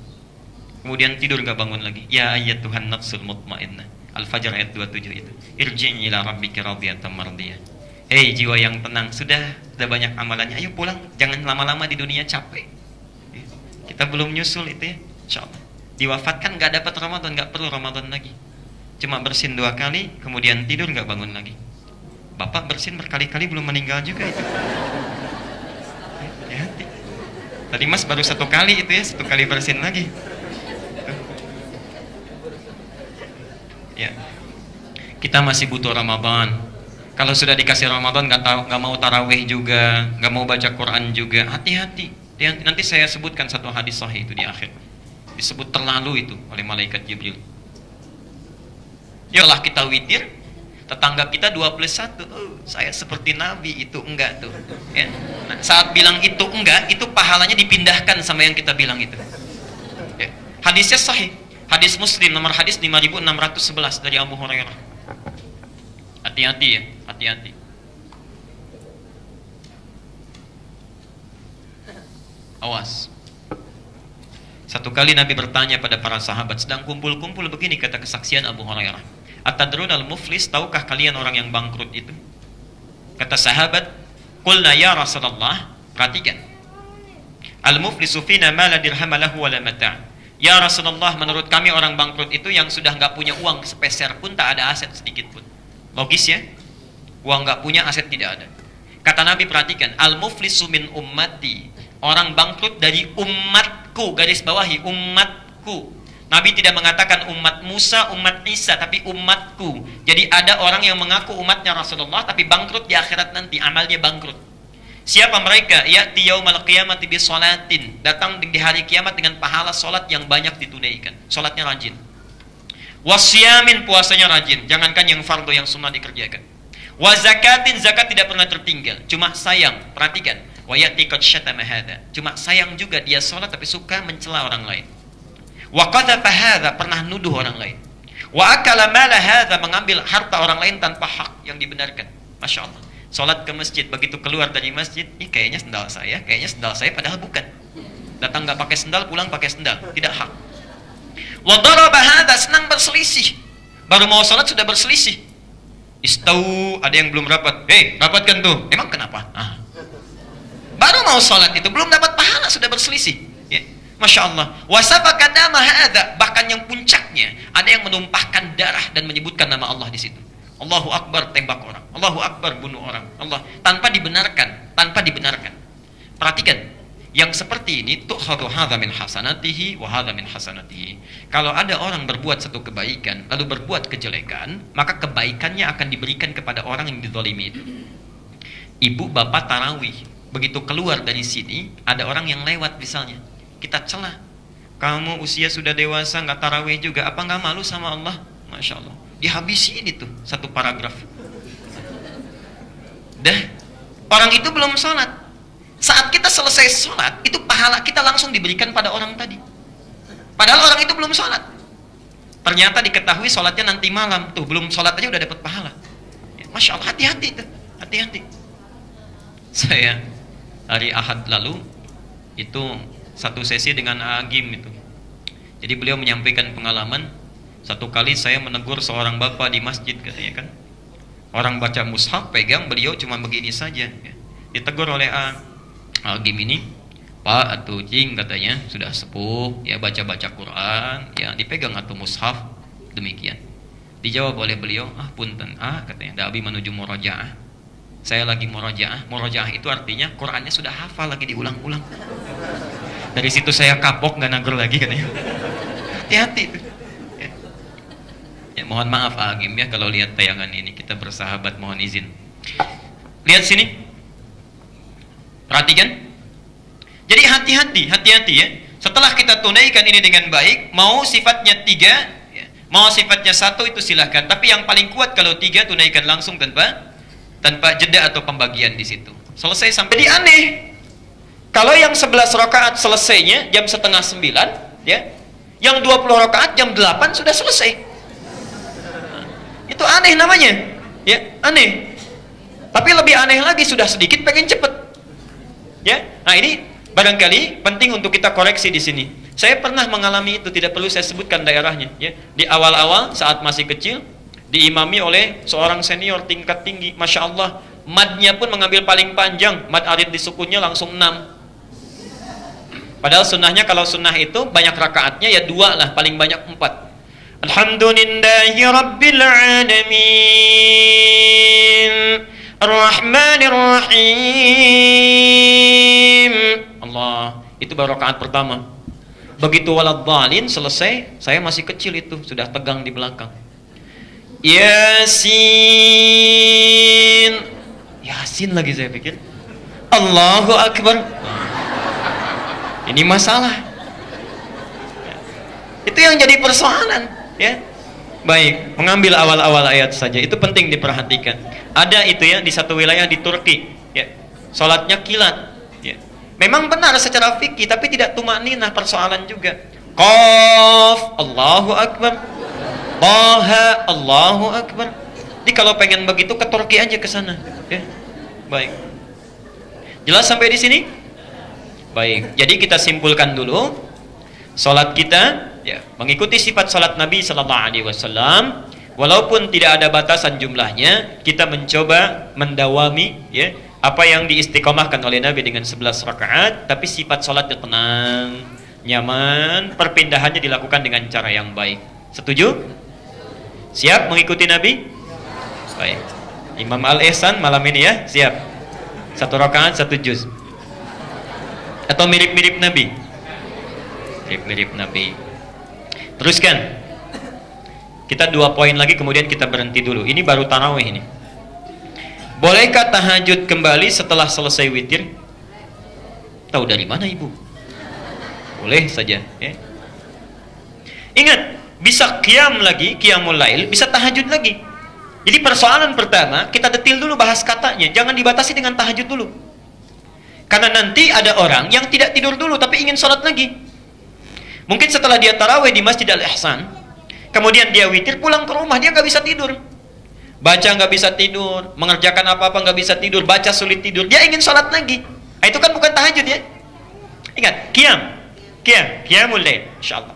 S2: Kemudian tidur nggak bangun lagi. Ya ayyatuhan nafsul mutmainnah. Al-Fajr ayat 27 itu. Irji'i ila rabbika radiyatan mardiyah. Hei jiwa yang tenang, sudah banyak amalannya, ayo pulang, jangan lama-lama di dunia, capek. Kita belum nyusul itu ya, insyaallah. Diwafatkan nggak dapat Ramadan, nggak perlu Ramadan lagi. Cuma bersin 2 kali, kemudian tidur nggak bangun lagi. Bapak bersin berkali-kali belum meninggal juga itu. Ya, tadi Mas baru 1 kali itu ya, 1 kali bersin lagi. Ya, kita masih butuh Ramadan. Kalau sudah dikasih Ramadan nggak mau tarawih juga, nggak mau baca Quran juga, hati-hati. Nanti saya sebutkan satu hadis sahih itu di akhir. Disebut terlalu itu oleh malaikat Jibril. Yalah kita witir, tetangga kita 21, saya seperti Nabi, itu enggak tuh. Ya. Nah, saat bilang itu enggak, itu pahalanya dipindahkan sama yang kita bilang itu. Hadisnya sahih. Hadis Muslim nomor hadis 5611 dari Abu Hurairah. Hati-hati ya, hati-hati. Awas. Satu kali Nabi bertanya pada para sahabat, sedang kumpul-kumpul begini, kata kesaksian Abu Hurairah. Atadrunal muflis, tahukah kalian orang yang bangkrut itu? Kata sahabat, qulna ya Rasulullah, perhatikan. Al-muflisu fina ma la dirham lahu wa la mata'. Ya Rasulullah, menurut kami orang bangkrut itu yang sudah enggak punya uang sepeser pun, tak ada aset sedikit pun. Logis ya? Uang enggak punya, aset tidak ada. Kata Nabi, perhatikan, al-muflisu min ummati. Orang bangkrut dari umatku, garis bawahi, umatku. Nabi tidak mengatakan umat Musa, umat Isa, tapi umatku. Jadi ada orang yang mengaku umatnya Rasulullah, tapi bangkrut di akhirat nanti, amalnya bangkrut. Siapa mereka? Ya'ti yaumal qiyamati bi sholatin. Datang di hari kiamat dengan pahala solat yang banyak ditunaikan. Solatnya rajin. Wasyamin, puasanya rajin. Jangankan yang fardu, yang sunnah dikerjakan. Wa zakatin, zakat tidak pernah tertinggal. Cuma sayang, perhatikan. Wa ya'ti qad syatama hadza. Cuma sayang juga dia solat tapi suka mencela orang lain. Wa qadhafa hadza, pernah nuduh orang lain. Wa akala mala hadza, mengambil harta orang lain tanpa hak yang dibenarkan. Masya Allah. Solat ke masjid, begitu keluar dari masjid, kayaknya sendal saya, padahal bukan. Datang nggak pakai sendal, pulang pakai sendal, tidak hak. Wa daraba hadza, senang berselisih. Baru mau solat sudah berselisih. Istau, ada yang belum rapat. Rapatkan tuh. Emang kenapa? Baru mau sholat itu belum dapat pahala sudah berselisih. Ya. Masya Allah. Wasafaka dama hadza, bahkan yang puncaknya ada yang menumpahkan darah dan menyebutkan nama Allah di situ. Allahu Akbar, tembak orang. Allahu Akbar, bunuh orang. Allah tanpa dibenarkan, Perhatikan, yang seperti ini tu'khadhu hadza min hasanatihi wa hadza min hasanatihi. Kalau ada orang berbuat satu kebaikan lalu berbuat kejelekan, maka kebaikannya akan diberikan kepada orang yang dizalimi itu. Ibu bapak tarawih, begitu keluar dari sini, ada orang yang lewat misalnya, kita celah. Kamu usia sudah dewasa, nggak tarawih juga, apa nggak malu sama Allah? Masya Allah. Dihabisi ini tuh, satu paragraf. Dah, orang itu belum sholat. Saat kita selesai sholat, itu pahala kita langsung diberikan pada orang tadi. Padahal orang itu belum sholat. Ternyata diketahui sholatnya nanti malam, tuh belum sholat aja udah dapat pahala. Masya Allah, hati-hati tuh, hati-hati. Saya hari Ahad lalu itu satu sesi dengan Agim itu. Jadi beliau menyampaikan pengalaman, satu kali saya menegur seorang bapak di masjid katanya kan. Orang baca mushaf pegang, beliau cuma begini saja. Ya. Ditegur oleh Agim ini, Pak atau Cing katanya sudah sepuh, ya baca-baca Quran, ya dipegang atau mushaf demikian. Dijawab oleh beliau, punten, katanya, Dabi menuju murojaah. Saya lagi murojaah. Murojaah itu artinya Qurannya sudah hafal, lagi diulang-ulang. Dari situ saya kapok, nggak nagur lagi katanya. Hati-hati itu. Ya, mohon maaf Agim ya kalau lihat tayangan ini, kita bersahabat, mohon izin. Lihat sini. Perhatikan. Jadi hati-hati ya. Setelah kita tunaikan ini dengan baik, mau sifatnya 3, ya, mau sifatnya 1 itu silahkan. Tapi yang paling kuat kalau 3 tunaikan langsung tanpa jeda atau pembagian di situ. Selesai sampai. Jadi aneh. Kalau yang 11 rakaat selesainya jam 8:30, ya. Yang 20 rakaat jam 8 sudah selesai. Itu aneh namanya. Ya, aneh. Tapi lebih aneh lagi, sudah sedikit pengen cepet. Ya. Nah, ini barangkali penting untuk kita koreksi di sini. Saya pernah mengalami itu, tidak perlu saya sebutkan daerahnya, ya. Di awal-awal saat masih kecil diimami oleh seorang senior tingkat tinggi, Masya Allah, madnya pun mengambil paling panjang, mad arid di sukunnya langsung 6. Padahal sunnahnya, kalau sunnah itu banyak rakaatnya ya 2 lah, paling banyak 4. Alhamdulillahi Rabbil Alamin Ar-Rahmanir Rahim. Allah, itu baru rakaat pertama. Begitu waladhdallin selesai, saya masih kecil itu, sudah tegang di belakang. Yasin lagi saya pikir. Allahu Akbar. Ini masalah. Itu yang jadi persoalan, ya. Baik, mengambil awal-awal ayat saja itu penting diperhatikan. Ada itu ya di satu wilayah di Turki, ya. Salatnya kilat, ya. Memang benar secara fikih, tapi tidak tumakninah, persoalan juga. Qaf, Allahu Akbar. Taha, Allahu Akbar. Jadi kalau pengen begitu ke Turki aja ke sana, ya. Baik. Jelas sampai di sini? Baik. Jadi kita simpulkan dulu, salat kita ya mengikuti sifat salat Nabi sallallahu alaihi wasallam, walaupun tidak ada batasan jumlahnya, kita mencoba mendawami ya apa yang diistiqomahkan oleh Nabi dengan 11 rakaat, tapi sifat salatnya tenang, nyaman, perpindahannya dilakukan dengan cara yang baik. Setuju? Siap mengikuti Nabi? Baik. Imam Al-Ihsan malam ini ya, siap. 1 rakaat 1 juz. Atau mirip-mirip Nabi? Mirip-mirip Nabi. Teruskan. Kita 2 poin lagi kemudian kita berhenti dulu. Ini baru tarawih ini. Bolehkah tahajud kembali setelah selesai witir? Tahu dari mana ibu? Boleh saja ya. Ingat, bisa qiyam lagi, qiyamul lail, bisa tahajud lagi. Jadi persoalan pertama, kita detil dulu bahas katanya, jangan dibatasi dengan tahajud dulu. Karena nanti ada orang yang tidak tidur dulu tapi ingin sholat lagi. Mungkin setelah dia tarawih di Masjid Al-Ihsan, kemudian dia witir, pulang ke rumah dia nggak bisa tidur. Baca nggak bisa tidur, mengerjakan apa-apa nggak bisa tidur, baca sulit tidur, dia ingin sholat lagi. Nah, itu kan bukan tahajud ya. Ingat, qiyamul lail, insyaallah.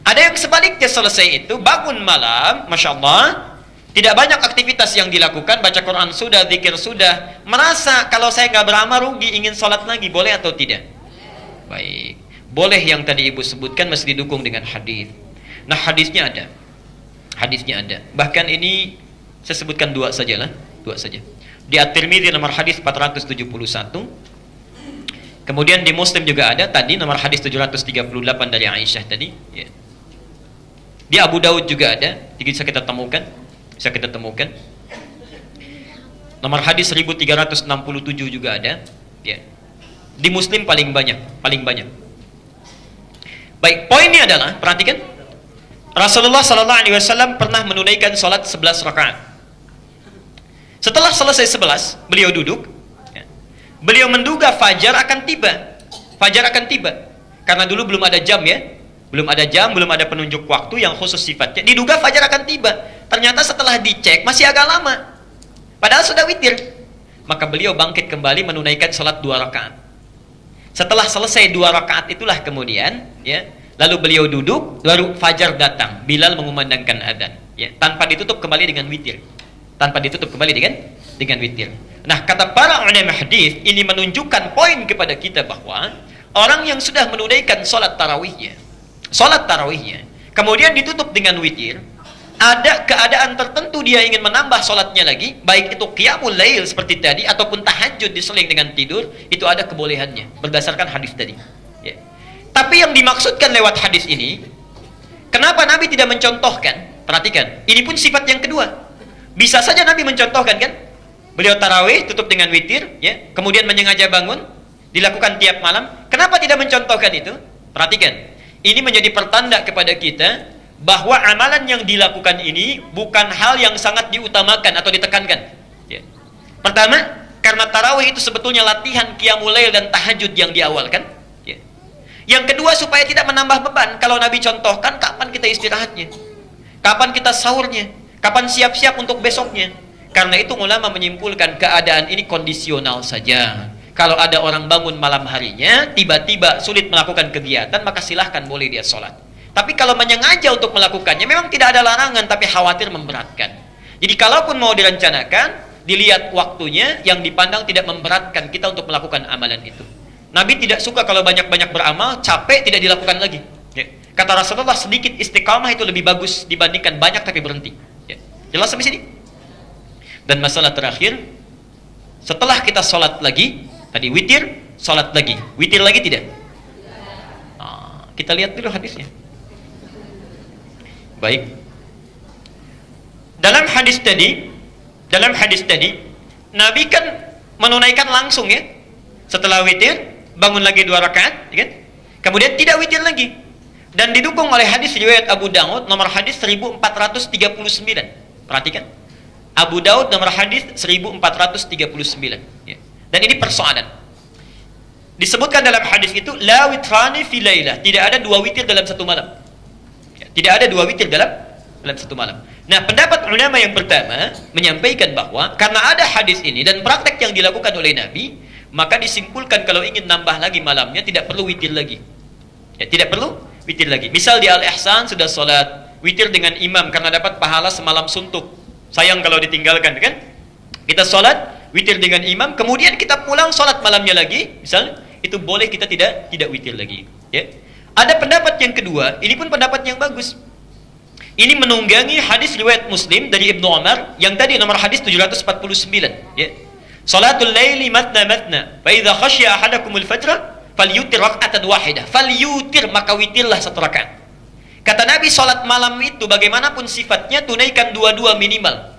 S2: Ada yang sebaliknya, selesai itu bangun malam, masya Allah, tidak banyak aktivitas yang dilakukan, baca Quran sudah, zikir sudah, merasa kalau saya nggak beramal rugi, ingin sholat lagi, boleh atau tidak? Baik, boleh. Yang tadi ibu sebutkan masih didukung dengan hadis. Nah, hadisnya ada, bahkan ini saya sebutkan 2 saja. Di At-Tirmidzi nomor hadis 471, kemudian di Muslim juga ada tadi nomor hadis 738 dari Aisyah tadi ya. Di Abu Daud juga ada, bisa kita temukan. Nomor hadis 1367 juga ada ya. Di Muslim paling banyak. Baik, poinnya adalah, perhatikan, Rasulullah sallallahu alaihi wasallam pernah menunaikan salat 11 rakaat. Setelah selesai 11, beliau duduk ya. Beliau menduga fajar akan tiba. Karena dulu belum ada jam ya. Belum ada penunjuk waktu yang khusus sifatnya. Diduga fajar akan tiba. Ternyata setelah dicek masih agak lama. Padahal sudah witir. Maka beliau bangkit kembali menunaikan salat 2 rakaat. Setelah selesai 2 rakaat itulah kemudian ya, lalu beliau duduk, baru fajar datang. Bilal mengumandangkan adzan ya, tanpa ditutup kembali dengan witir. Nah, kata para ulama hadis, ini menunjukkan poin kepada kita bahwa orang yang sudah menunaikan salat tarawihnya, kemudian ditutup dengan witir, ada keadaan tertentu dia ingin menambah salatnya lagi, baik itu qiyamul lail seperti tadi ataupun tahajud diseling dengan tidur, itu ada kebolehannya berdasarkan hadis tadi ya. Tapi yang dimaksudkan lewat hadis ini, kenapa Nabi tidak mencontohkan? Perhatikan, ini pun sifat yang kedua. Bisa saja Nabi mencontohkan kan? Beliau tarawih tutup dengan witir ya, kemudian menyengaja bangun, dilakukan tiap malam. Kenapa tidak mencontohkan itu? Perhatikan, ini menjadi pertanda kepada kita bahwa amalan yang dilakukan ini bukan hal yang sangat diutamakan atau ditekankan ya. Pertama, karena tarawih itu sebetulnya latihan qiyamul lail dan tahajud yang diawalkan ya. Yang kedua, supaya tidak menambah beban. Kalau Nabi contohkan, kapan kita istirahatnya, kapan kita sahurnya, kapan siap-siap untuk besoknya. Karena itu ulama menyimpulkan keadaan ini kondisional saja. Kalau ada orang bangun malam harinya, tiba-tiba sulit melakukan kegiatan, maka silahkan boleh dia sholat. Tapi kalau menyengaja untuk melakukannya, memang tidak ada larangan, tapi khawatir memberatkan. Jadi kalaupun mau direncanakan, dilihat waktunya yang dipandang tidak memberatkan kita untuk melakukan amalan itu. Nabi tidak suka kalau banyak-banyak beramal, capek tidak dilakukan lagi ya. Kata Rasulullah, sedikit istiqamah itu lebih bagus dibandingkan banyak tapi berhenti ya. Jelas sampai sini? Dan masalah terakhir, setelah kita sholat lagi, tadi witir, sholat lagi, witir lagi tidak? Nah, kita lihat dulu hadisnya. Baik. Dalam hadis tadi, Nabi kan menunaikan langsung ya. Setelah witir, bangun lagi 2 rakaat, ya kan? Kemudian tidak witir lagi. Dan didukung oleh hadis riwayat Abu Daud nomor hadis 1439. Perhatikan. Abu Daud nomor hadis 1439 ya. Dan ini persoalan. disebutkan dalam hadis itu la witrani fi lailah, tidak ada dua witir dalam satu malam. Ya, tidak ada dua witir dalam satu malam. Nah, pendapat ulama yang pertama menyampaikan bahwa karena ada hadis ini dan praktek yang dilakukan oleh Nabi, maka disimpulkan kalau ingin nambah lagi malamnya tidak perlu witir lagi. Ya, tidak perlu witir lagi. Misal di Al-Ihsan sudah sholat witir dengan imam karena dapat pahala semalam suntuk. Sayang kalau ditinggalkan, kan? Kita sholat witir dengan imam, kemudian kita pulang sholat malamnya lagi, misalnya, itu boleh kita tidak witir lagi. Ya. Ada pendapat yang kedua, ini pun pendapat yang bagus. Ini menunggangi hadis riwayat Muslim dari Ibnu Umar yang tadi nomor hadis 749. Ya. Salatul laili matna matna, fa idza khasya ahadakumul fajra falyutir rak'atan wahidah. Falyutir, maka witirlah satu rakaat. Kata Nabi, salat malam itu bagaimanapun sifatnya tunaikan dua-dua minimal.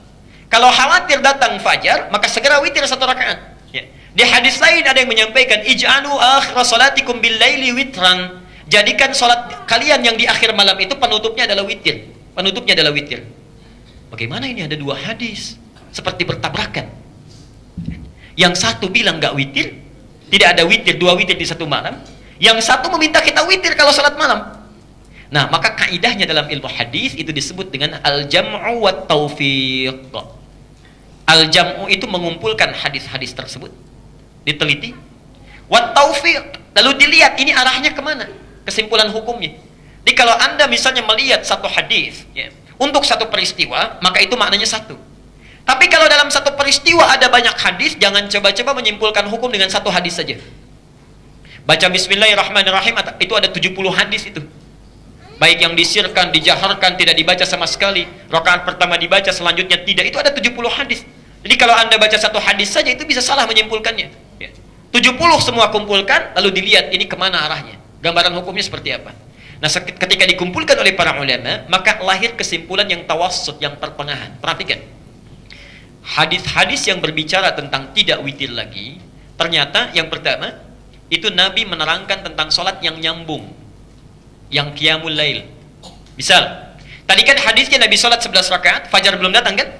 S2: Kalau khawatir datang fajar, maka segera witir satu rakaat. Ya. Di hadis lain ada yang menyampaikan, ij'alu akhir salatikum bil laili witran. Jadikan salat kalian yang di akhir malam itu penutupnya adalah witir. Penutupnya adalah witir. Bagaimana ini ada dua hadis? Seperti bertabrakan. Yang satu bilang enggak witir, tidak ada witir, dua witir di satu malam. Yang satu meminta kita witir kalau salat malam. Nah, maka kaidahnya dalam ilmu hadis itu disebut dengan al-jam'u wat taufiq. Al-jam'u itu mengumpulkan hadis-hadis tersebut, diteliti, wat taufiq, lalu dilihat ini arahnya kemana, kesimpulan hukumnya. Jadi kalau Anda misalnya melihat satu hadis ya, untuk satu peristiwa, maka itu maknanya satu. Tapi kalau dalam satu peristiwa ada banyak hadis, jangan coba-coba menyimpulkan hukum dengan satu hadis saja. Baca bismillahirrahmanirrahim, itu ada 70 hadis itu. Baik yang disirkan, dijaharkan, tidak dibaca sama sekali. Rakaat pertama dibaca, selanjutnya tidak. Itu ada 70 hadis. Jadi kalau Anda baca satu hadis saja, itu bisa salah menyimpulkannya. Ya. 70 semua kumpulkan, lalu dilihat ini kemana arahnya. Gambaran hukumnya seperti apa. Nah, ketika dikumpulkan oleh para ulama, maka lahir kesimpulan yang tawassut, yang pertengahan. Perhatikan. Hadis-hadis yang berbicara tentang tidak witir lagi, ternyata yang pertama, itu Nabi menerangkan tentang sholat yang nyambung, yang qiyamul lail. Misal, tadi kan hadisnya Nabi sholat 11 rakaat, fajar belum datang kan?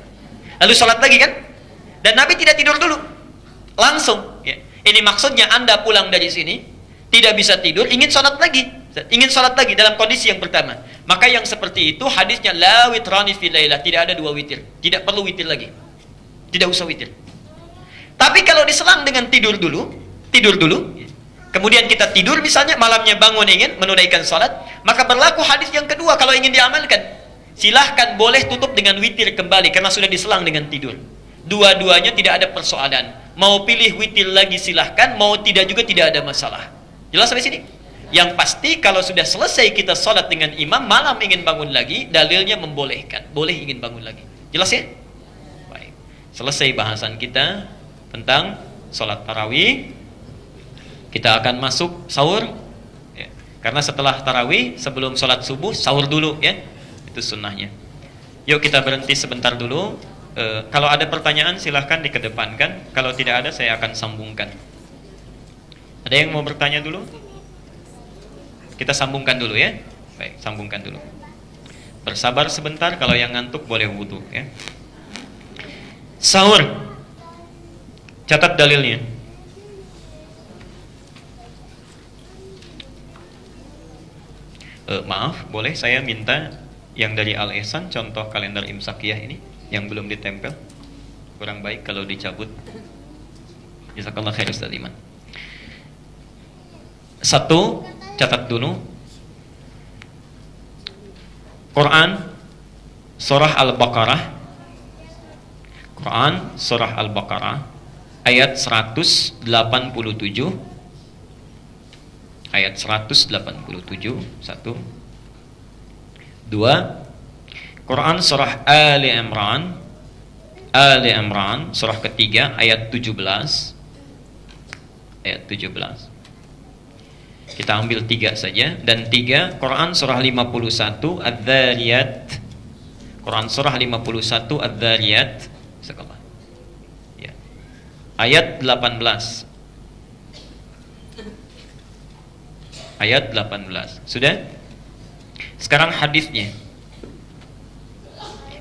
S2: Lalu sholat lagi kan? Dan Nabi tidak tidur dulu, langsung. Ya. Ini maksudnya Anda pulang dari sini, tidak bisa tidur, ingin sholat lagi dalam kondisi yang pertama. Maka yang seperti itu hadisnya la witrani fil lailah, tidak ada dua witir, tidak perlu witir lagi, tidak usah witir. Tapi kalau diselang dengan tidur dulu, kemudian kita tidur misalnya, malamnya bangun ingin menunaikan sholat, maka berlaku hadis yang kedua. Kalau ingin diamalkan, silahkan, boleh tutup dengan witir kembali karena sudah diselang dengan tidur. Dua-duanya tidak ada persoalan. Mau pilih witir lagi silahkan, mau tidak juga tidak ada masalah. Jelas sampai sini? Yang pasti kalau sudah selesai kita sholat dengan imam, malam ingin bangun lagi, dalilnya membolehkan, boleh ingin bangun lagi. Jelas ya? Baik. Selesai bahasan kita tentang sholat tarawih. Kita akan masuk sahur ya. Karena setelah tarawih, sebelum sholat subuh, sahur dulu ya. Itu sunnahnya. Yuk kita berhenti sebentar dulu. Kalau ada pertanyaan silahkan dikedepankan. Kalau tidak ada saya akan sambungkan. Ada yang mau bertanya dulu? Kita sambungkan dulu ya. Baik, sambungkan dulu. Bersabar sebentar, kalau yang ngantuk boleh wudu ya. Sahur. Catat dalilnya. Maaf, boleh saya minta yang dari Al-Ihsan, contoh kalender imsakiyah ini yang belum ditempel. Kurang baik kalau dicabut. Jazakallah khair Ustaz Iman. Satu, catat dulu. Quran surah Al-Baqarah. Quran surah Al-Baqarah ayat 187. Ayat 187. Satu. Dua, Quran surah Ali Imran. Ali Imran surah ketiga ayat 17. Ayat 17. Kita ambil tiga saja. Dan tiga, Quran surah 51 Adz-Dzariyat. Quran surah 51 Adz-Dzariyat. Sekolah ya. Ayat 18. Ayat 18. Sudah? Sekarang hadisnya.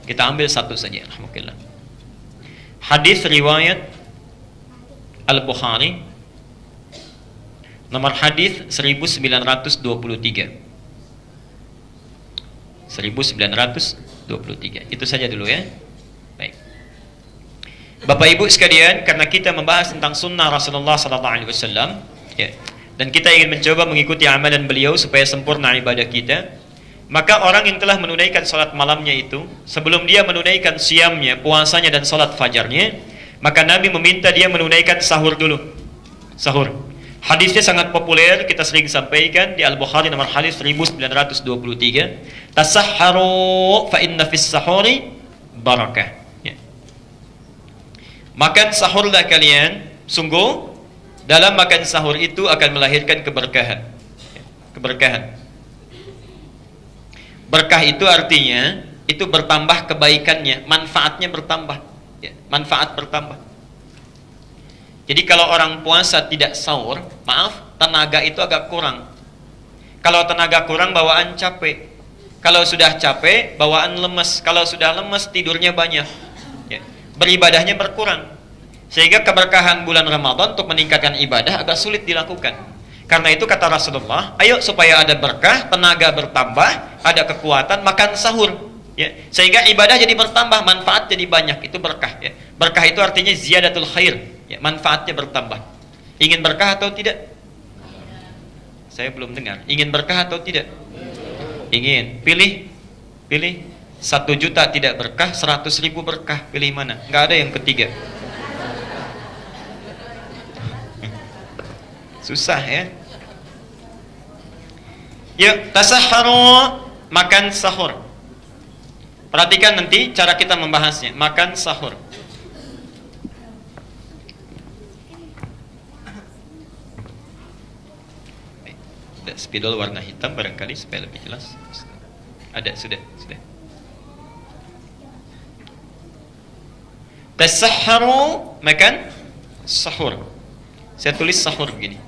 S2: Kita ambil satu saja. Alhamdulillah. Hadis riwayat Al-Bukhari Nomor hadis 1923. 1923. Itu saja dulu ya. Baik. Bapak Ibu sekalian, karena kita membahas tentang sunnah Rasulullah SAW, ya, dan kita ingin mencoba mengikuti amalan beliau supaya sempurna ibadah kita, maka orang yang telah menunaikan salat malamnya itu, sebelum dia menunaikan siamnya, puasanya dan salat fajarnya, maka Nabi meminta dia menunaikan sahur dulu. Sahur. Hadisnya sangat populer, kita sering sampaikan di Al-Bukhari nomor hadis 1923. Tasahharu fa inna fis sahuri barakah. Ya. Makan sahurlah kalian, sungguh dalam makan sahur itu akan melahirkan keberkahan. Ya. Keberkahan. Berkah itu artinya itu bertambah kebaikannya, manfaatnya bertambah. Ya. Manfaat bertambah. Jadi kalau orang puasa tidak sahur, maaf, tenaga itu agak kurang. Kalau tenaga kurang, bawaan capek. Kalau sudah capek, bawaan lemes. Kalau sudah lemes, tidurnya banyak. Ya. Beribadahnya berkurang. Sehingga keberkahan bulan Ramadan untuk meningkatkan ibadah agak sulit dilakukan. Karena itu kata Rasulullah, ayo supaya ada berkah, tenaga bertambah, ada kekuatan, makan sahur. Ya. Sehingga ibadah jadi bertambah, manfaat jadi banyak. Itu berkah. Ya. Berkah itu artinya ziyadatul khair. Ya, manfaatnya bertambah. Ingin berkah atau tidak? Saya belum dengar. Ingin berkah atau tidak? Ingin. Pilih. 1 juta tidak berkah, 100.000 berkah. Pilih mana? Nggak ada yang ketiga. Susah ya. Yuk, tasahharu, makan sahur. Perhatikan nanti cara kita membahasnya. Makan sahur. Ada spidol warna hitam barangkali supaya lebih jelas. Ada, sudah. Tasahharu, makan sahur. Saya tulis sahur begini.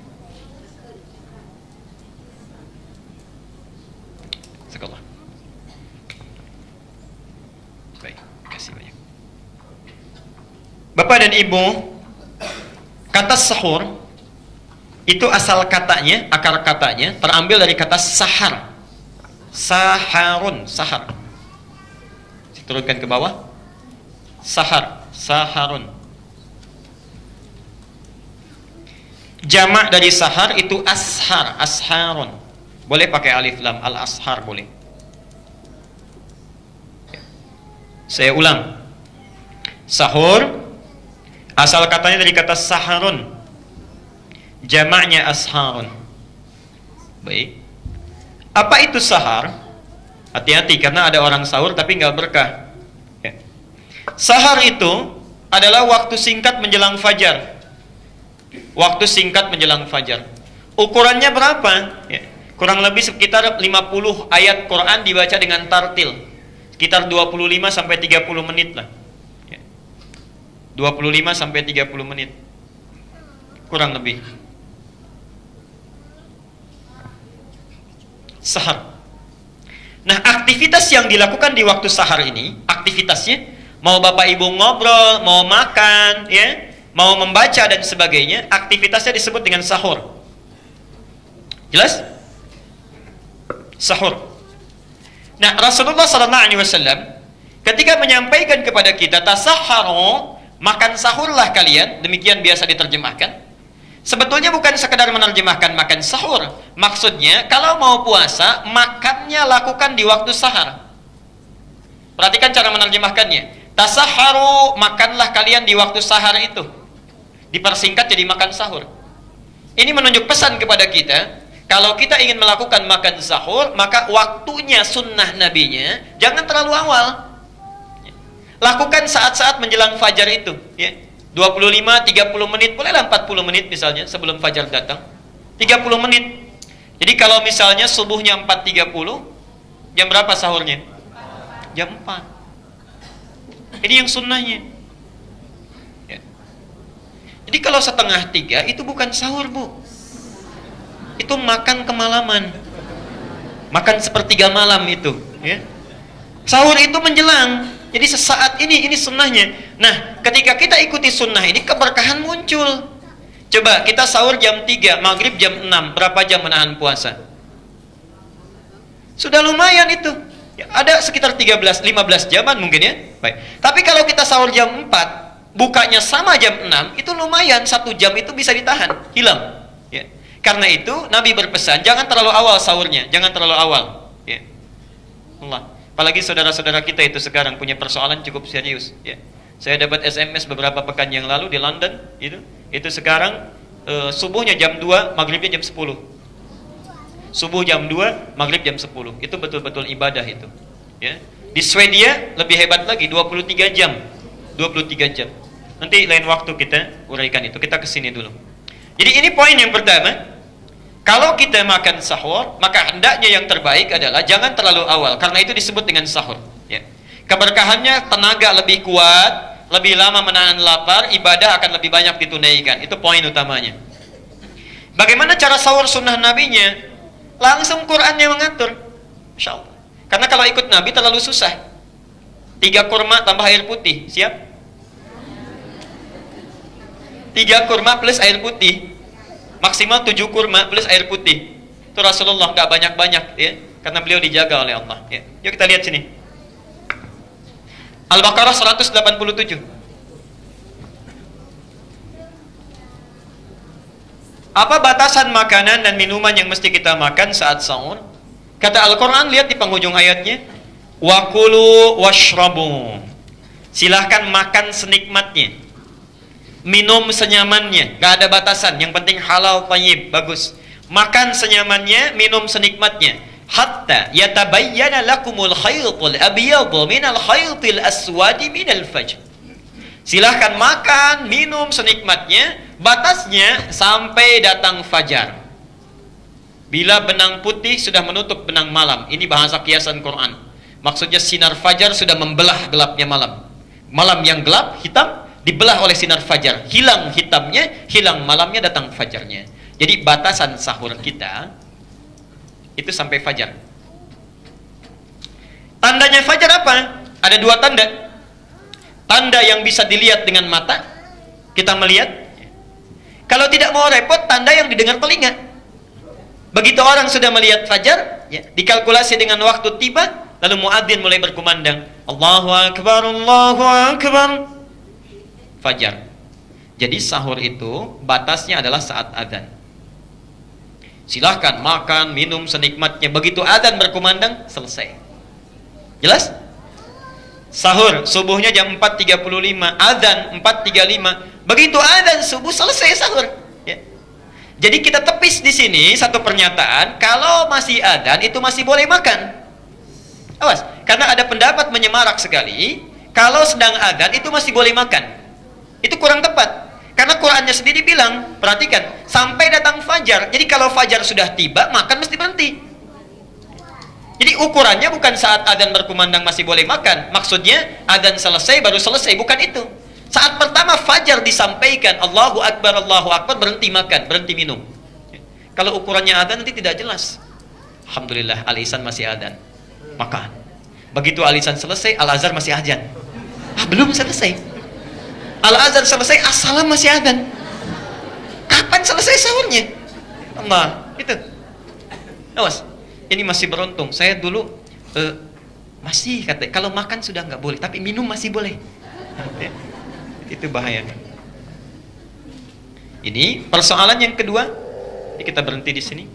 S2: Sekolah. Baik, kasih banyak. Bapak dan Ibu, kata sahur itu asal katanya, akar katanya terambil dari kata sahar. Saharun, sahar. Saya turunkan ke bawah. Sahar, saharun. Jamak dari sahar itu ashar, asharun. Boleh pakai alif lam, al-ashar boleh. Saya ulang. Sahur asal katanya dari kata saharun. Jamaknya asharun. Baik. Apa itu sahar? Hati-hati karena ada orang sahur tapi nggak berkah. Ya. Sahar itu adalah waktu singkat menjelang fajar. Waktu singkat menjelang fajar. Ukurannya berapa? Ya. Kurang lebih sekitar 50 ayat Quran dibaca dengan tartil. Sekitar 25 sampai 30 menit lah. Ya. 25 sampai 30 menit. Kurang lebih. Sahar. Nah, aktivitas yang dilakukan di waktu sahar ini, aktivitasnya mau Bapak Ibu ngobrol, mau makan, ya, mau membaca dan sebagainya, aktivitasnya disebut dengan sahur. Jelas? Sahur. Nah, Rasulullah SAW ketika menyampaikan kepada kita tasahharu, makan sahurlah kalian, demikian biasa diterjemahkan. Sebetulnya bukan sekedar menerjemahkan makan sahur. Maksudnya, kalau mau puasa, makannya lakukan di waktu sahar. Perhatikan cara menerjemahkannya. Tasahharu, makanlah kalian di waktu sahar itu. Dipersingkat jadi makan sahur. Ini menunjuk pesan kepada kita, kalau kita ingin melakukan makan sahur, maka waktunya sunnah nabinya, jangan terlalu awal. Lakukan saat-saat menjelang fajar itu. Ya. 25, 30 menit, bolehlah 40 menit misalnya sebelum fajar datang. 30 menit. Jadi kalau misalnya subuhnya 4.30, jam berapa sahurnya? Jam 4. Ini yang sunnahnya. Ya. Jadi kalau 2:30 itu bukan sahur, Bu. Itu makan kemalaman. Makan sepertiga malam itu. Ya. Sahur itu menjelang. Jadi sesaat ini sunnahnya. Nah, ketika kita ikuti sunnah ini, keberkahan muncul. Coba kita sahur jam 3, maghrib jam 6, berapa jam menahan puasa? Sudah lumayan itu. Ya, ada sekitar 13-15 jaman mungkin ya. Baik. Tapi kalau kita sahur jam 4, bukanya sama jam 6, itu lumayan, 1 jam itu bisa ditahan, hilang. Ya. Karena itu Nabi berpesan, jangan terlalu awal sahurnya, jangan terlalu awal. Ya. Allah. Apalagi saudara-saudara kita itu sekarang punya persoalan cukup serius. Ya. Saya dapat SMS beberapa pekan yang lalu di London, itu sekarang subuhnya jam 2, maghribnya jam 10. Subuh jam 2, maghrib jam 10. Itu betul-betul ibadah itu. Ya. Di Swedia lebih hebat lagi, 23 jam. 23 jam. Nanti lain waktu kita uraikan itu. Kita kesini dulu. Jadi ini poin yang pertama. Kalau kita makan sahur, maka hendaknya yang terbaik adalah jangan terlalu awal. Karena itu disebut dengan sahur. Ya. Keberkahannya tenaga lebih kuat, lebih lama menahan lapar, ibadah akan lebih banyak ditunaikan. Itu poin utamanya. Bagaimana cara sahur sunnah nabinya? Langsung Quran yang mengatur. Masya Allah. Karena kalau ikut Nabi terlalu susah. 3 kurma tambah air putih. Siap? 3 kurma plus air putih. Maksimal 7 kurma plus air putih. Itu Rasulullah nggak banyak-banyak ya. Karena beliau dijaga oleh Allah ya. Yuk kita lihat sini. Al-Baqarah 187. Apa batasan makanan dan minuman yang mesti kita makan saat sahur? Kata Al-Quran, lihat di penghujung ayatnya, wakulu washrabu. Silahkan makan senikmatnya, minum senyamannya, gak ada batasan. Yang penting halal, thayyib, bagus. Makan senyamannya, minum senikmatnya. Hatta yatabayyana lakumul khaytul abyadu minal khaytil aswadi minal fajr. Silahkan makan, minum senikmatnya, batasnya sampai datang fajar. Bila benang putih sudah menutup benang malam. Ini bahasa kiasan Quran. Maksudnya sinar fajar sudah membelah gelapnya malam. Malam yang gelap, hitam, dibelah oleh sinar fajar. Hilang hitamnya, hilang malamnya, datang fajarnya. Jadi batasan sahur kita itu sampai fajar. Tandanya fajar apa? Ada 2 tanda. Tanda yang bisa dilihat dengan mata, kita melihat. Kalau tidak mau repot, tanda yang didengar telinga. Begitu orang sudah melihat fajar, ya, dikalkulasi dengan waktu tiba, lalu muadzin mulai berkumandang, Allahu Akbar, Allahu Akbar. Fajar. Jadi sahur itu batasnya adalah saat adzan. Silahkan makan, minum senikmatnya. Begitu adzan berkumandang, selesai. Jelas? Sahur, subuhnya jam 4.35, adzan 4.35. Begitu adzan subuh, selesai sahur. Ya. Jadi kita tepis di sini satu pernyataan, kalau masih adzan itu masih boleh makan. Awas, karena ada pendapat menyemarak sekali, kalau sedang adzan itu masih boleh makan. Itu kurang tepat. Karena Qurannya sendiri bilang, perhatikan, sampai datang fajar. Jadi kalau fajar sudah tiba, makan mesti berhenti. Jadi ukurannya bukan saat adzan berkumandang masih boleh makan. Maksudnya adzan selesai baru selesai, bukan itu. Saat pertama fajar disampaikan Allahu Akbar, berhenti makan, berhenti minum. Kalau ukurannya adzan nanti tidak jelas. Alhamdulillah Al-Ihsan masih adzan, makan. Begitu Al-Ihsan selesai, Al-Azhar masih adzan. Belum selesai. Al-Azhar selesai, As-Salam masih adzan. Kapan selesai sahurnya? Allah, itu. Awas. Ini masih beruntung. Saya dulu masih kata, kalau makan sudah nggak boleh, tapi minum masih boleh. Ya, itu bahayanya. Ini persoalan yang kedua. Kita berhenti di sini.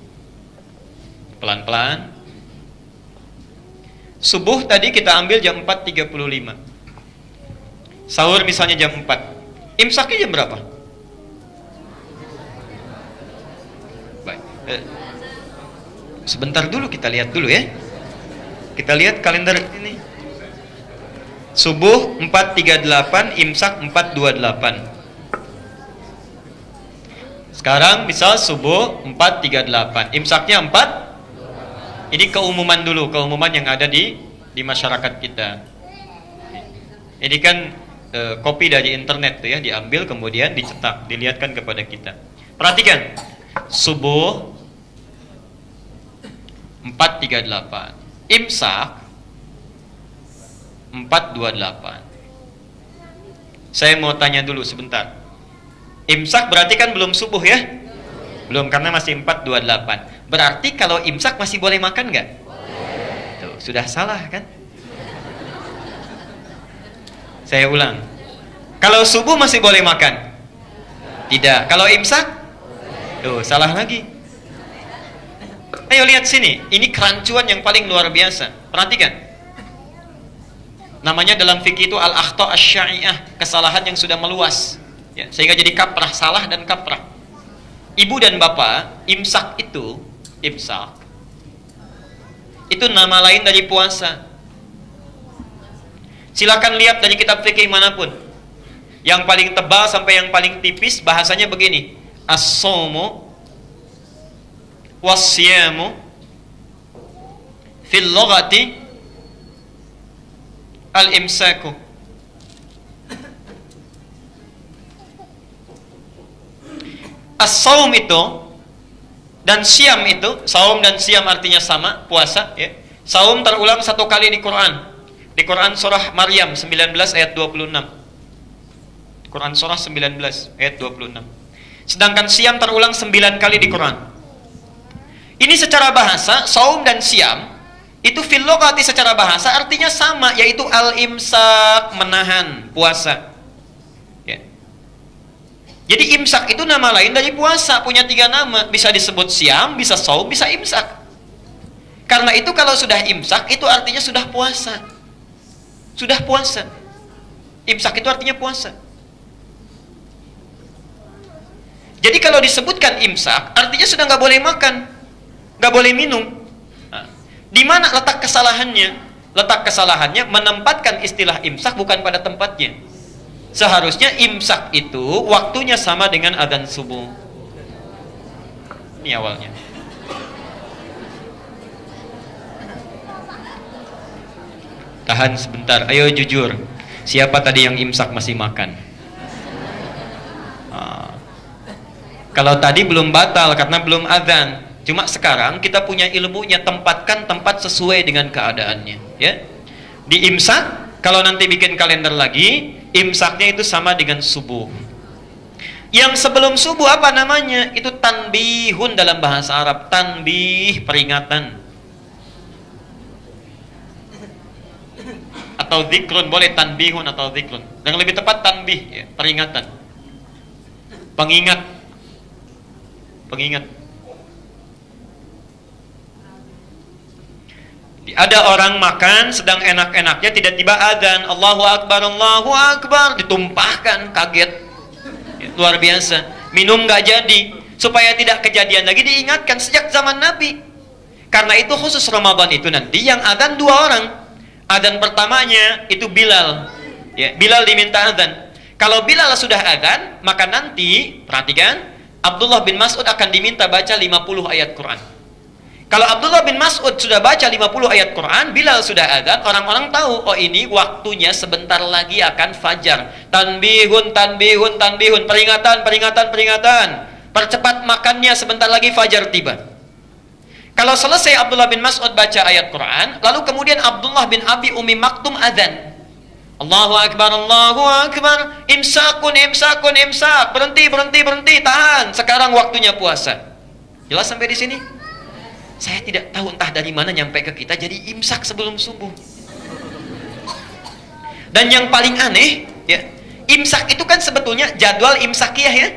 S2: Pelan-pelan. Subuh tadi kita ambil jam 4.35. Sahur misalnya jam 4. Imsaknya jam berapa? Baik. Sebentar dulu, kita lihat dulu ya. Kita lihat kalender ini. Subuh 4.38, imsak 4.28. Sekarang misal subuh 4.38, imsaknya 4. Ini keumuman dulu, keumuman yang ada di masyarakat kita. Ini kan kopi dari internet tuh ya, diambil kemudian dicetak, dilihatkan kepada kita. Perhatikan. Subuh 4.38, imsak 4.28. Saya mau tanya dulu sebentar. Imsak berarti kan belum subuh ya? Belum, karena masih 4:28. Berarti kalau imsak masih boleh makan nggak? Tuh, sudah salah kan? Saya ulang. Kalau subuh masih boleh makan? Tidak. Kalau imsak? Tuh, salah lagi. Ayo lihat sini. Ini kerancuan yang paling luar biasa. Perhatikan. Namanya dalam fikih itu al-akhta' asy-syai'ah, kesalahan yang sudah meluas. Ya, sehingga jadi kaprah, salah dan kaprah. Ibu dan bapak, imsak itu nama lain dari puasa. Silakan lihat dari kitab fikih manapun. Yang paling tebal sampai yang paling tipis bahasanya begini. As-shaumu was-siyamu fil lughati al-imsaku. As-shaum itu dan siam itu, saum dan siam artinya sama, puasa ya. Saum terulang 1 kali di Quran. Di Quran surah Maryam 19 ayat 26. Quran surah 19 ayat 26. Sedangkan siam terulang 9 kali di Quran. Ini secara bahasa, saum dan siam itu fil lughati secara bahasa artinya sama, yaitu al-imsak, menahan puasa. Ya. Jadi imsak itu nama lain dari puasa, punya 3 nama, bisa disebut siam, bisa saum, bisa imsak. Karena itu kalau sudah imsak itu artinya sudah puasa. Sudah puasa. Imsak itu artinya puasa. Jadi kalau disebutkan imsak, artinya sudah nggak boleh makan, nggak boleh minum. Nah, di mana letak kesalahannya? Letak kesalahannya menempatkan istilah imsak bukan pada tempatnya. Seharusnya imsak itu waktunya sama dengan adzan subuh. Ini awalnya. Tahan sebentar, ayo jujur. Siapa tadi yang imsak masih makan? Kalau tadi belum batal karena belum adzan. Cuma sekarang kita punya ilmunya, tempatkan tempat sesuai dengan keadaannya. Ya, di imsak, kalau nanti bikin kalender lagi, imsaknya itu sama dengan subuh. Yang sebelum subuh apa namanya? Itu tanbihun dalam bahasa Arab. Tanbih, peringatan. Atau zikrun, boleh tanbihun atau zikrun. Yang lebih tepat tanbih, ya, peringatan. Pengingat. Ada orang makan sedang enak-enaknya, tiba-tiba adzan, Allahu Akbar, ditumpahkan, kaget. Ya, luar biasa. Minum nggak jadi. Supaya tidak kejadian lagi diingatkan sejak zaman Nabi. Karena itu khusus Ramadan itu nanti yang adzan 2 orang. Adzan pertamanya itu Bilal. Ya, Bilal diminta adzan. Kalau Bilal sudah adzan, maka nanti perhatikan, Abdullah bin Mas'ud akan diminta baca 50 ayat Quran. Kalau Abdullah bin Mas'ud sudah baca 50 ayat Quran, Bilal sudah adzan, orang-orang tahu, oh ini waktunya sebentar lagi akan fajar. Tanbihun, peringatan. Percepat makannya, sebentar lagi fajar tiba. Kalau selesai Abdullah bin Mas'ud baca ayat Quran, lalu kemudian Abdullah bin Abi Umi Maktum adzan. Allahu Akbar, imsak, berhenti, tahan. Sekarang waktunya puasa. Jelas sampai di sini? Saya tidak tahu entah dari mana nyampe ke kita jadi imsak sebelum subuh. Dan yang paling aneh, ya, imsak itu kan sebetulnya jadwal imsakiyah ya.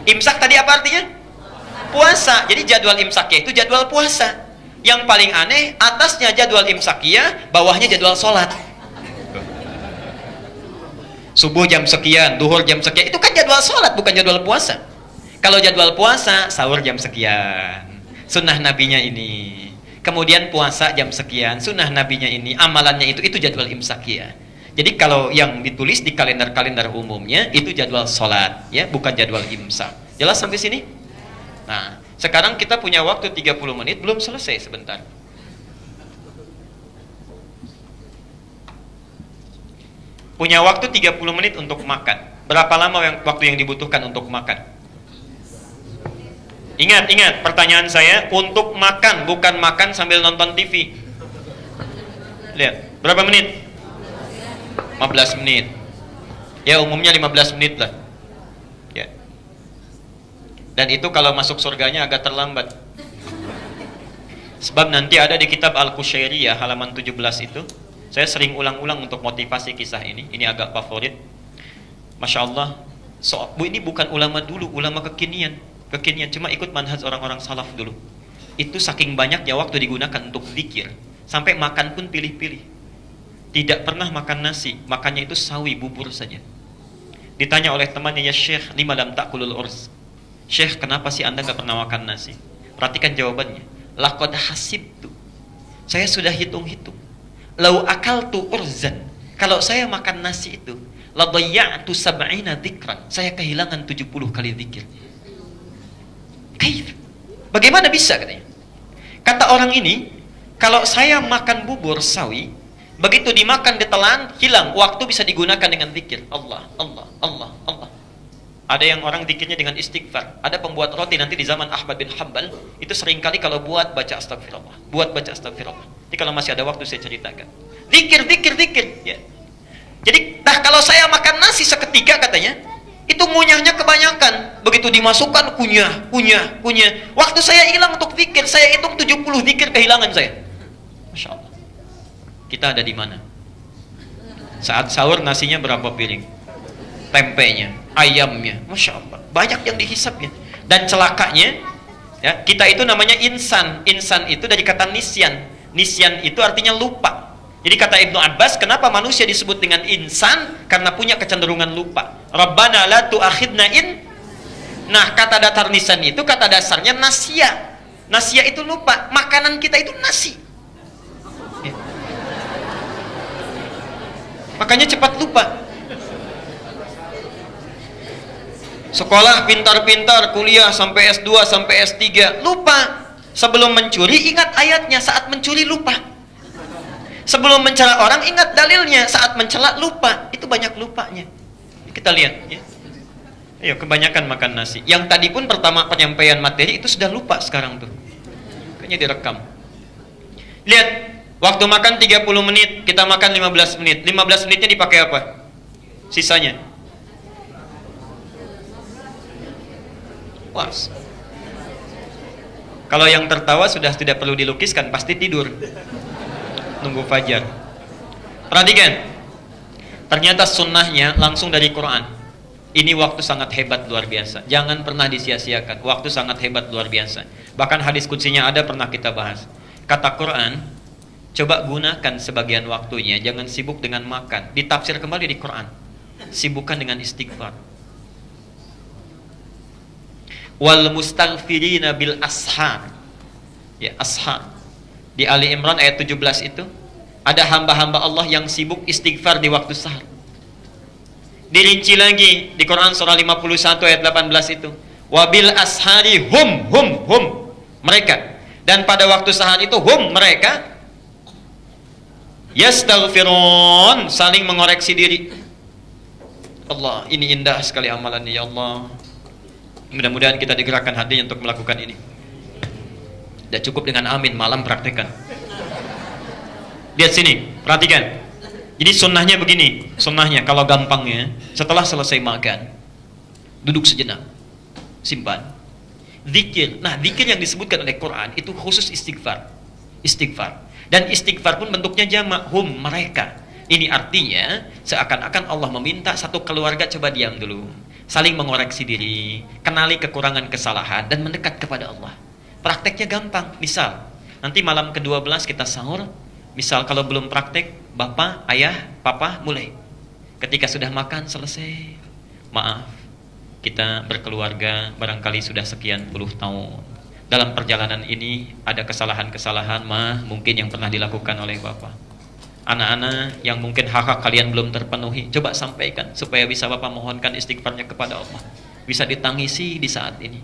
S2: Imsak tadi apa artinya? Puasa. Jadi jadwal imsakiyah itu jadwal puasa. Yang paling aneh, atasnya jadwal imsakiyah, bawahnya jadwal sholat. Subuh jam sekian, duhur jam sekian, itu kan jadwal sholat, bukan jadwal puasa. Kalau jadwal puasa, sahur jam sekian, sunnah nabinya ini. Kemudian puasa jam sekian, sunnah nabinya ini, amalannya itu jadwal imsakiyah. Jadi kalau yang ditulis di kalender-kalender umumnya, itu jadwal sholat, ya, bukan jadwal imsak. Jelas sampai sini? Nah, sekarang kita punya waktu 30 menit, belum selesai sebentar. Punya waktu 30 menit untuk makan. Berapa lama waktu yang dibutuhkan untuk makan? Ingat, pertanyaan saya untuk makan, bukan makan sambil nonton TV. Lihat, berapa menit? 15 menit. Ya, umumnya 15 menit lah. Ya. Dan itu kalau masuk surganya agak terlambat. Sebab nanti ada di kitab Al-Qushairiyah halaman 17 itu, saya sering ulang-ulang untuk motivasi kisah ini. Ini agak favorit. Masya Allah, ini bukan ulama dulu, ulama kekinian. Cuma ikut manhaj orang-orang salaf dulu. Itu saking banyaknya waktu digunakan untuk zikir, sampai makan pun pilih-pilih. Tidak pernah makan nasi, makannya itu sawi, bubur saja. Ditanya oleh temannya, ya Syekh, lima lam ta'kulul urs. Syekh, kenapa sih anda gak pernah makan nasi? Perhatikan jawabannya. Laqad hasibtu. Saya sudah hitung-hitung. Lau akaltu urzan. Kalau saya makan nasi itu, la dayya'tu sab'ina dzikran. Saya kehilangan 70 kali zikir. Kaif? Bagaimana bisa katanya? Kata orang ini, kalau saya makan bubur sawi, begitu dimakan ditelan, hilang. Waktu bisa digunakan dengan zikir. Allah, Allah, Allah, Allah. Ada yang orang zikirnya dengan istighfar. Ada pembuat roti nanti di zaman Ahmad bin Hanbal, itu seringkali kalau buat baca astagfirullah. Buat baca astagfirullah. Jadi kalau masih ada waktu saya ceritakan. Zikir, zikir, zikir. Ya. Jadi, kalau saya makan nasi seketika katanya, itu ngunyahnya kebanyakan. Begitu dimasukkan, kunyah, kunyah, kunyah. Waktu saya hilang untuk zikir, saya hitung 70 zikir kehilangan saya. Masya Allah. Kita ada di mana? Saat sahur nasinya berapa piring? Tempenya, ayamnya, Masya Allah, banyak yang dihisapnya. Dan celakanya, ya, kita itu namanya insan. Insan itu dari kata nisyan. Nisyan itu artinya lupa. Jadi kata Ibnu Abbas, kenapa manusia disebut dengan insan? Karena punya kecenderungan lupa. Rabbana la tu'akhidna in. Nah, kata datar nisyan itu kata dasarnya nasya. Nasya itu lupa. Makanan kita itu nasi. Ya. Makanya cepat lupa. Sekolah pintar-pintar, kuliah sampai S2, sampai S3, lupa. Sebelum mencuri, ingat ayatnya. Saat mencuri, lupa. Sebelum mencela orang, ingat dalilnya. Saat mencela, lupa. Itu banyak lupanya. Kita lihat. Ya. Ayo, kebanyakan makan nasi. Yang tadi pun pertama penyampaian materi, itu sudah lupa sekarang tuh. Kayaknya direkam. Lihat, waktu makan 30 menit, kita makan 15 menit. 15 menitnya dipakai apa? Sisanya. Was. Kalau yang tertawa sudah tidak perlu dilukiskan, pasti tidur nunggu fajar. Perhatikan, ternyata sunnahnya langsung dari Quran. Ini waktu sangat hebat, luar biasa. Jangan pernah disia-siakan. Waktu sangat hebat, luar biasa. Bahkan hadis qudsinya ada, pernah kita bahas. Kata Quran, coba gunakan sebagian waktunya, jangan sibuk dengan makan. Ditafsir kembali di Quran, sibukkan dengan istighfar. Wal mustaghfirina bil ashar. Ya, ashar. Di Ali Imran ayat 17 itu ada hamba-hamba Allah yang sibuk istighfar di waktu sahar. Dirinci lagi di Quran surah 51 ayat 18 itu. Wabil ashari hum mereka. Dan pada waktu sahar itu mereka yastaghfirun, saling mengoreksi diri. Allah, ini indah sekali amalannya, ya Allah. Mudah-mudahan kita digerakkan hatinya untuk melakukan ini. Tidak cukup dengan amin, malam praktekkan. Lihat sini, perhatikan. Jadi sunnahnya begini. Sunnahnya kalau gampangnya, setelah selesai makan, duduk sejenak, simpan, zikir. Nah, zikir yang disebutkan oleh Quran itu khusus istighfar. Istighfar. Dan istighfar pun bentuknya jamak, mereka. Ini artinya seakan-akan Allah meminta satu keluarga coba diam dulu, saling mengoreksi diri, kenali kekurangan kesalahan, dan mendekat kepada Allah. Prakteknya gampang. Misal, nanti malam ke-12 kita sahur. Misal kalau belum praktek, bapak, ayah, papa mulai. Ketika sudah makan selesai, maaf, kita berkeluarga barangkali sudah sekian puluh tahun. Dalam perjalanan ini ada kesalahan-kesalahan mungkin yang pernah dilakukan oleh bapak. Anak-anak yang mungkin hak-hak kalian belum terpenuhi, coba sampaikan supaya bisa bapak mohonkan istighfarnya kepada Allah. Bisa ditangisi di saat ini.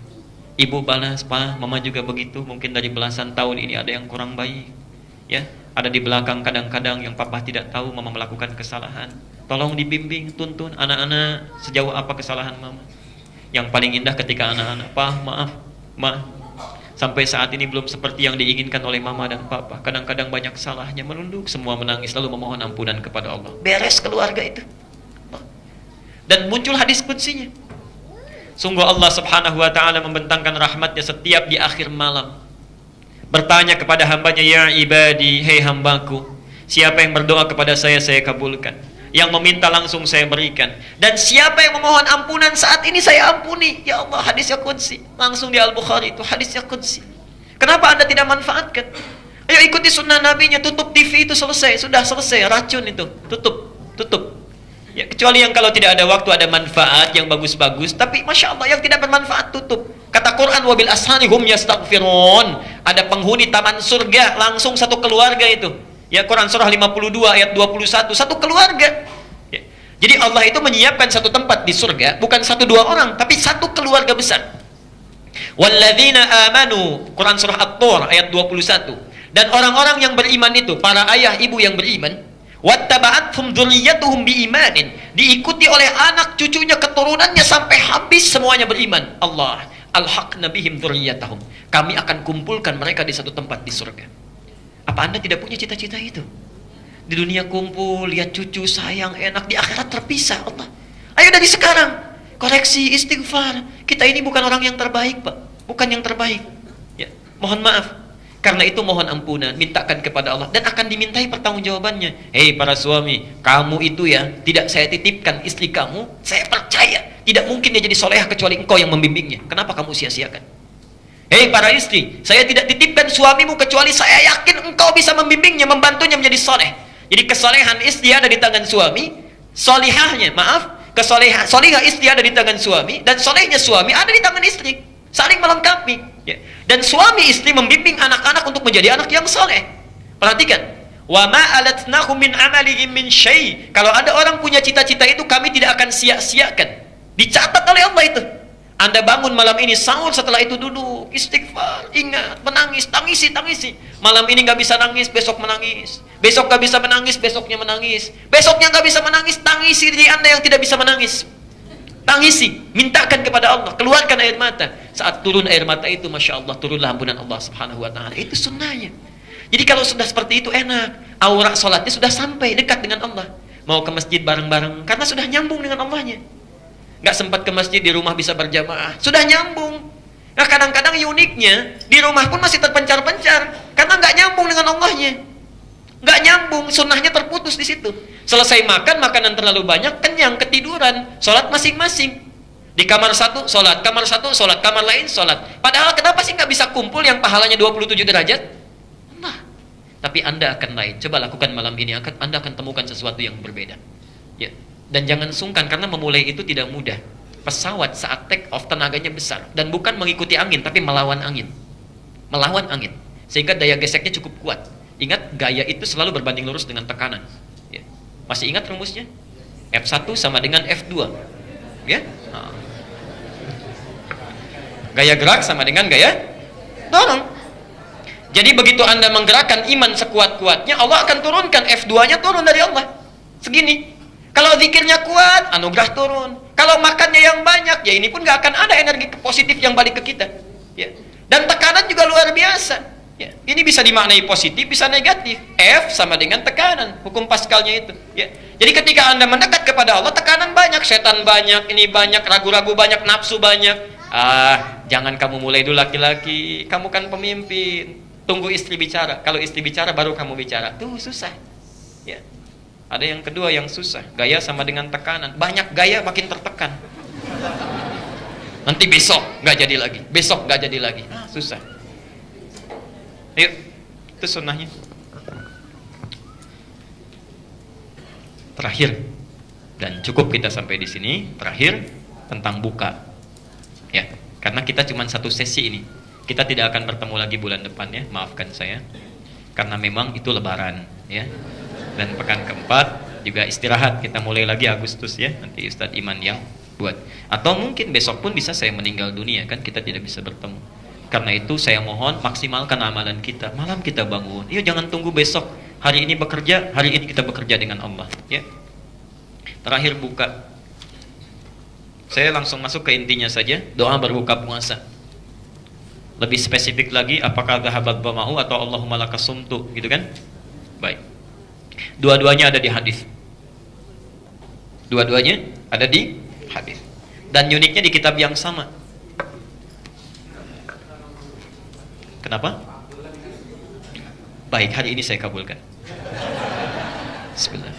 S2: Ibu balas, Pak, mama juga begitu. Mungkin dari belasan tahun ini ada yang kurang baik. Ya, ada di belakang kadang-kadang yang papa tidak tahu mama melakukan kesalahan. Tolong dibimbing, tuntun anak-anak sejauh apa kesalahan mama. Yang paling indah ketika anak-anak, Pak, maaf, Ma, sampai saat ini belum seperti yang diinginkan oleh mama dan papa. Kadang-kadang banyak salahnya, menunduk, semua menangis, lalu memohon ampunan kepada Allah. Beres keluarga itu. Dan muncul hadis qudsinya. Sungguh Allah subhanahu wa ta'ala membentangkan rahmatnya setiap di akhir malam. Bertanya kepada hambanya, ya ibadi, hei hambaku, siapa yang berdoa kepada saya kabulkan. Yang meminta langsung saya berikan. Dan siapa yang memohon ampunan saat ini saya ampuni. Ya Allah, hadisnya qudsi. Langsung di Al-Bukhari itu hadisnya qudsi. Kenapa Anda tidak manfaatkan? Ayo ikuti sunnah nabinya, tutup TV itu selesai. Sudah selesai, racun itu. Tutup. Ya, kecuali yang kalau tidak ada waktu ada manfaat yang bagus-bagus, tapi Masya Allah yang tidak bermanfaat tutup. Kata Quran, wabil ashani hum yastaghfirun. Ada penghuni taman surga langsung satu keluarga itu. Ya, Quran surah 52 ayat 21, satu keluarga. Ya. Jadi Allah itu menyiapkan satu tempat di surga, bukan satu dua orang, tapi satu keluarga besar. Walladzina amanu, Quran surah At-Tur ayat 21. Dan orang-orang yang beriman itu, para ayah ibu yang beriman, wattaba'athum dzurriyyatuhum biimanin, diikuti oleh anak cucunya keturunannya sampai habis semuanya beriman. Allah, alhaqna bihim dzurriyyatahum, kami akan kumpulkan mereka di satu tempat di surga. Apa Anda tidak punya cita-cita itu? Di dunia kumpul, lihat cucu, sayang, enak, di akhirat terpisah. Allah, ayo dari sekarang koreksi, istighfar. Kita ini bukan orang yang terbaik, Pak, bukan yang terbaik. Ya, mohon maaf. Karena itu mohon ampunan, mintakan kepada Allah, dan akan dimintai pertanggungjawabannya. Hei para suami, kamu itu ya, tidak saya titipkan istri kamu, saya percaya tidak mungkin dia jadi solehah kecuali engkau yang membimbingnya. Kenapa kamu sia-siakan? Hei para istri, saya tidak titipkan suamimu kecuali saya yakin engkau bisa membimbingnya, membantunya menjadi soleh. Jadi kesolehan istri ada di tangan suami, solihahnya, solihah istri ada di tangan suami, dan solehnya suami ada di tangan istri. Saling melengkapi, ya. Dan suami istri membimbing anak-anak untuk menjadi anak yang soleh. Perhatikan, wa ma alatnahum min amalihim min syai'. Kalau ada orang punya cita-cita itu, kami tidak akan sia-siakan. Dicatat oleh Allah itu. Anda bangun malam ini sahur, setelah itu duduk istighfar, ingat, menangis, tangisi. Malam ini nggak bisa nangis, besok menangis. Besok nggak bisa menangis, besoknya menangis. Besoknya nggak bisa menangis, tangisi diri Anda yang tidak bisa menangis. Tangisi, mintakan kepada Allah, keluarkan air mata. Saat turun air mata itu, Masya Allah, turunlah ampunan Allah subhanahu wa ta'ala. Itu sunnahnya. Jadi kalau sudah seperti itu enak, aura sholatnya sudah sampai dekat dengan Allah. Mau ke masjid bareng-bareng, karena sudah nyambung dengan Allahnya. Nggak sempat ke masjid, di rumah bisa berjamaah, sudah nyambung. Nah kadang-kadang uniknya, di rumah pun masih terpencar-pencar, karena nggak nyambung dengan Allahnya. Nggak nyambung, sunnahnya terputus di situ. Selesai makan, makanan terlalu banyak, kenyang, ketiduran, sholat masing-masing. Di kamar satu, sholat, kamar satu, sholat, kamar lain, sholat. Padahal kenapa sih nggak bisa kumpul yang pahalanya 27 derajat? Nah, tapi Anda akan lain. Coba lakukan malam ini, Anda akan temukan sesuatu yang berbeda. Ya. Dan jangan sungkan, karena memulai itu tidak mudah. Pesawat saat take off tenaganya besar. Dan bukan mengikuti angin, tapi melawan angin. Melawan angin. Sehingga daya geseknya cukup kuat. Ingat, gaya itu selalu berbanding lurus dengan tekanan. Ya. Masih ingat rumusnya? F1 sama dengan F2. Ya? Nah. Gaya gerak sama dengan gaya dorong. Jadi begitu Anda menggerakkan iman sekuat-kuatnya, Allah akan turunkan, F2-nya turun dari Allah. Segini. Kalau zikirnya kuat, anugerah turun. Kalau makannya yang banyak, ya ini pun gak akan ada energi positif yang balik ke kita. Ya. Dan tekanan juga luar biasa. Ya, ini bisa dimaknai positif, bisa negatif. F sama dengan tekanan, hukum Pascalnya itu. Ya. Jadi ketika Anda mendekat kepada Allah, tekanan banyak, setan banyak, ini banyak, ragu-ragu banyak, nafsu banyak. Jangan kamu mulai dulu laki-laki, kamu kan pemimpin. Tunggu istri bicara. Kalau istri bicara baru kamu bicara. Tuh susah. Ya. Ada yang kedua yang susah. Gaya sama dengan tekanan. Banyak gaya makin tertekan. Nanti besok nggak jadi lagi, besok nggak jadi lagi. Susah. Yuk, itu sunnahnya. Terakhir, dan cukup kita sampai di sini. Terakhir tentang buka, ya, karena kita cuma satu sesi ini. Kita tidak akan bertemu lagi bulan depan ya, maafkan saya. Karena memang itu Lebaran, ya. Dan pekan keempat juga istirahat. Kita mulai lagi Agustus ya. Nanti Ustadz Iman yang buat. Atau mungkin besok pun bisa saya meninggal dunia, kan kita tidak bisa bertemu. Karena itu saya mohon maksimalkan amalan kita. Malam kita bangun. Iya, jangan tunggu besok. Hari ini bekerja, hari ini kita bekerja dengan Allah. Ya. Terakhir buka. Saya langsung masuk ke intinya saja. Doa berbuka puasa. Lebih spesifik lagi, apakah dhahabat dhama'u atau Allahumma lakasumtu, gitu kan? Baik. Dua-duanya ada di hadis. Dua-duanya ada di hadis. dan uniknya di kitab yang sama. Kenapa? Baik, hari ini saya kabulkan. Bismillah.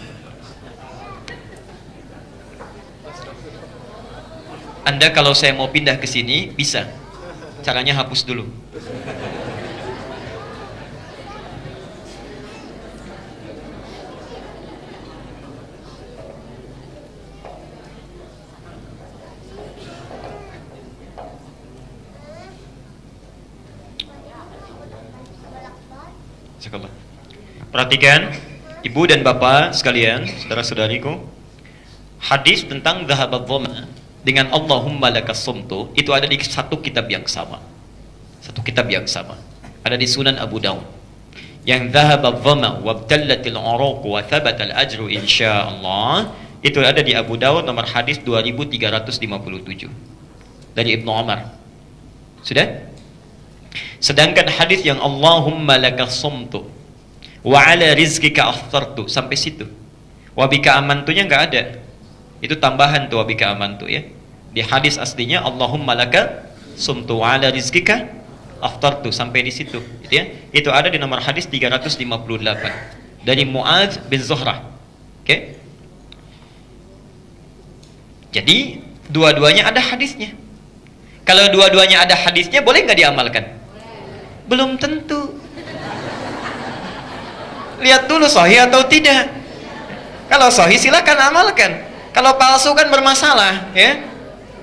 S2: Anda kalau saya mau pindah ke sini bisa. Caranya hapus dulu. Perhatikan, ibu dan bapak sekalian, saudara-saudariku, hadis tentang dhahabat dhama dengan Allahumma lakas sumtu itu ada di satu kitab yang sama. Satu kitab yang sama. Ada di Sunan Abu Dawud. Yang dhahabat dhama wabtallatil uruq wa thabata al-ajru insyaallah itu ada di Abu Dawud nomor hadis 2357 dari Ibnu Umar. Sudah? Sedangkan hadis yang Allahumma lakas sumtu wa ala rizkika aftartu sampai situ. Wa bika amantunya enggak ada. Itu tambahan tuh wa bika amantu ya. Di hadis aslinya Allahumma laka sumtu wa ala rizkika aftartu sampai di situ gitu ya. Itu ada di nomor hadis 358 dari Muadz bin Zuhrah. Oke. Jadi dua-duanya ada hadisnya. Kalau dua-duanya ada hadisnya boleh nggak diamalkan? Belum tentu. Lihat dulu sahih atau tidak. Kalau sahih silakan amalkan. Kalau palsu kan bermasalah, ya.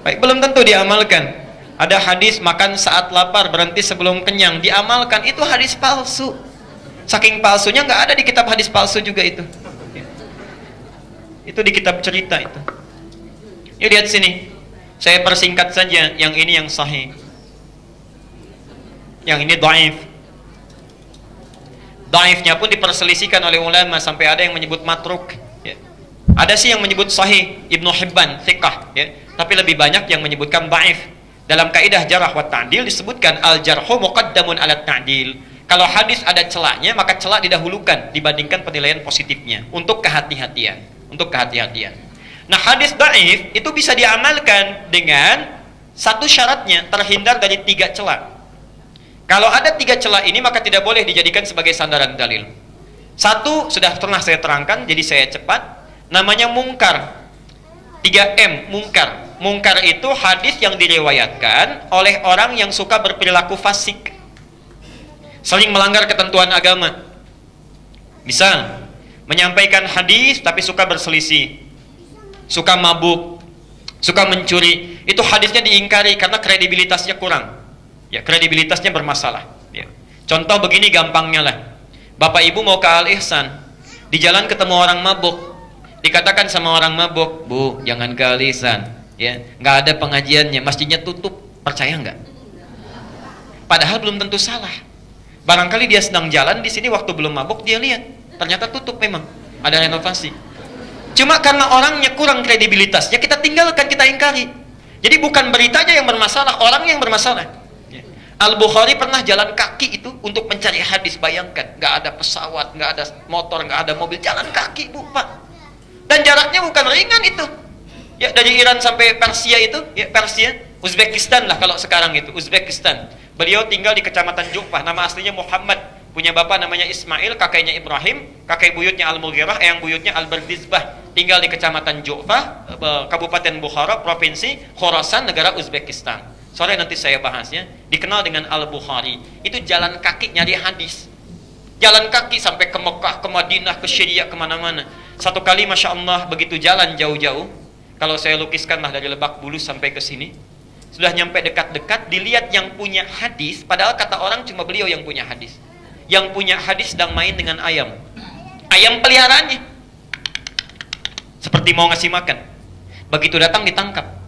S2: Baik, belum tentu diamalkan. Ada hadis makan saat lapar, berhenti sebelum kenyang, diamalkan. Itu hadis palsu. Saking palsunya nggak ada di kitab hadis palsu juga itu. Itu di kitab cerita itu. Yuk lihat sini. Saya persingkat saja. Yang ini yang sahih. Yang ini dhaif. Dhaifnya pun diperselisihkan oleh ulama sampai ada yang menyebut matruk ya. Ada sih yang menyebut sahih, Ibnu Hibban thiqah ya. Tapi lebih banyak yang menyebutkan dhaif. Dalam kaidah jarah wa ta'dil disebutkan al-jarhu muqaddamun ala ta'dil. Kalau hadis ada celahnya maka celah didahulukan dibandingkan penilaian positifnya untuk kehati-hatian, untuk kehati-hatian. Nah, hadis dhaif itu bisa diamalkan dengan satu syaratnya, terhindar dari 3 celah. Kalau ada 3 celah ini maka tidak boleh dijadikan sebagai sandaran dalil. Satu sudah pernah saya terangkan, jadi saya cepat. Namanya mungkar. 3M, mungkar. Mungkar itu hadis yang diriwayatkan oleh orang yang suka berperilaku fasik, saling melanggar ketentuan agama. Misal, menyampaikan hadis tapi suka berselisih, suka mabuk, suka mencuri. Itu hadisnya diingkari karena kredibilitasnya kurang. Ya, kredibilitasnya bermasalah ya. Contoh begini gampangnya lah. Bapak ibu mau ke Al-Ihsan, di jalan ketemu orang mabuk, dikatakan sama orang mabuk, "Bu, jangan ke Al-Ihsan ya, nggak ada pengajiannya, masjidnya tutup." Percaya nggak? Padahal belum tentu salah. Barangkali dia sedang jalan di sini waktu belum mabuk, dia lihat ternyata tutup, memang ada renovasi. Cuma karena orangnya kurang kredibilitasnya, kita tinggalkan, kita ingkari. Jadi bukan beritanya yang bermasalah, orang yang bermasalah. Al-Bukhari pernah jalan kaki itu untuk mencari hadis. Bayangkan, nggak ada pesawat, nggak ada motor, nggak ada mobil, jalan kaki, Bu, Pak. Dan jaraknya bukan ringan itu. Ya, dari Iran sampai Persia itu, ya Persia, Uzbekistan lah kalau sekarang itu, Uzbekistan. Beliau tinggal di kecamatan Ju'fah, nama aslinya Muhammad. Punya bapak namanya Ismail, kakeknya Ibrahim, kakek buyutnya Al-Mughirah, yang buyutnya Al-Bardizbah. Tinggal di kecamatan Ju'fah, Kabupaten Bukhara, Provinsi Khorasan, negara Uzbekistan. Sore nanti saya bahas ya. Dikenal dengan Al-Bukhari. Itu jalan kaki nyari hadis. Jalan kaki sampai ke Mekah, ke Madinah, ke Syria, kemana-mana. Satu kali Masya Allah begitu jalan jauh-jauh. Kalau saya lukiskanlah dari Lebak Bulus sampai ke sini. Sudah nyampe dekat-dekat, dilihat yang punya hadis. Padahal kata orang cuma beliau yang punya hadis. Yang punya hadis sedang main dengan ayam. Ayam peliharaannya. Seperti mau ngasih makan. Begitu datang ditangkap.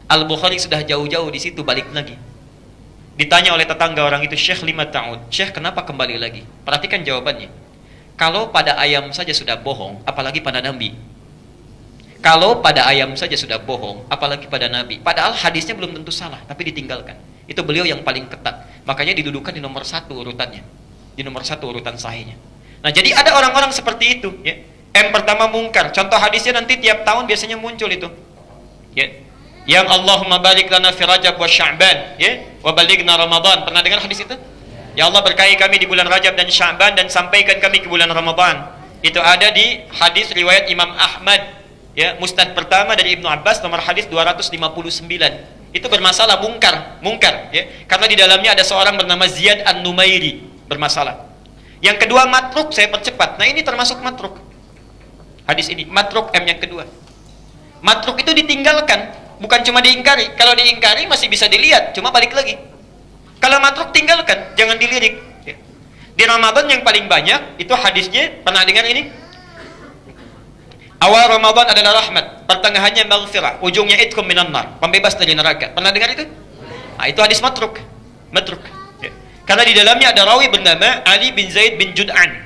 S2: Al-Bukhari sudah jauh-jauh di situ, balik lagi. Ditanya oleh tetangga orang itu, "Syekh 5 tahun. Syekh, kenapa kembali lagi?" Perhatikan jawabannya. Kalau pada ayam saja sudah bohong, apalagi pada Nabi. Kalau pada ayam saja sudah bohong, apalagi pada Nabi. Padahal hadisnya belum tentu salah, tapi ditinggalkan. Itu beliau yang paling ketat. Makanya didudukan di nomor 1 urutannya. Di nomor 1 urutan sahihnya. Nah, jadi ada orang-orang seperti itu ya. M pertama mungkar. Contoh hadisnya nanti tiap tahun biasanya muncul itu. Ya. Yang Allahumma barik lana fi Rajab wa Sya'ban, ya, wa balighna Ramadan. Pernah dengar hadis itu? Ya Allah berkahi kami di bulan Rajab dan Sya'ban dan sampaikan kami ke bulan Ramadan. Itu ada di hadis riwayat Imam Ahmad, ya, musnad pertama dari Ibnu Abbas, nomor hadis 259. Itu bermasalah, mungkar, ya. Karena di dalamnya ada seorang bernama Ziyad An-Numairi, bermasalah. Yang kedua matruk, saya percepat. Nah, ini termasuk matruk. Hadis ini matruk, M yang kedua. Matruk itu ditinggalkan. Bukan cuma diingkari. Kalau diingkari masih bisa dilihat, cuma balik lagi. Kalau matruk tinggalkan, jangan dilirik. Ya. Di Ramadan yang paling banyak itu hadisnya, pernah dengar ini? Awal Ramadan adalah rahmat, pertengahannya maghfirah, ujungnya itqum minan nar, pembebas dari neraka. Pernah dengar itu? Nah, itu hadis matruk. Matruk. Ya. Karena di dalamnya ada rawi bernama Ali bin Zaid bin Jud'an.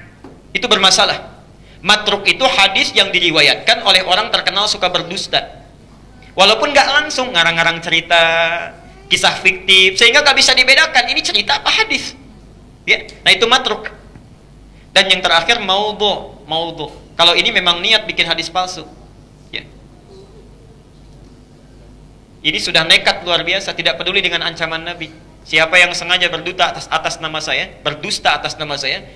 S2: Itu bermasalah. Matruk itu hadis yang diriwayatkan oleh orang terkenal suka berdusta. Walaupun nggak langsung ngarang-ngarang cerita, kisah fiktif, sehingga nggak bisa dibedakan ini cerita apa hadis. Ya, nah itu matruk. Dan yang terakhir maudhu. Kalau ini memang niat bikin hadis palsu. Ya. Ini sudah nekat luar biasa, tidak peduli dengan ancaman Nabi. Siapa yang sengaja berdusta atas nama saya,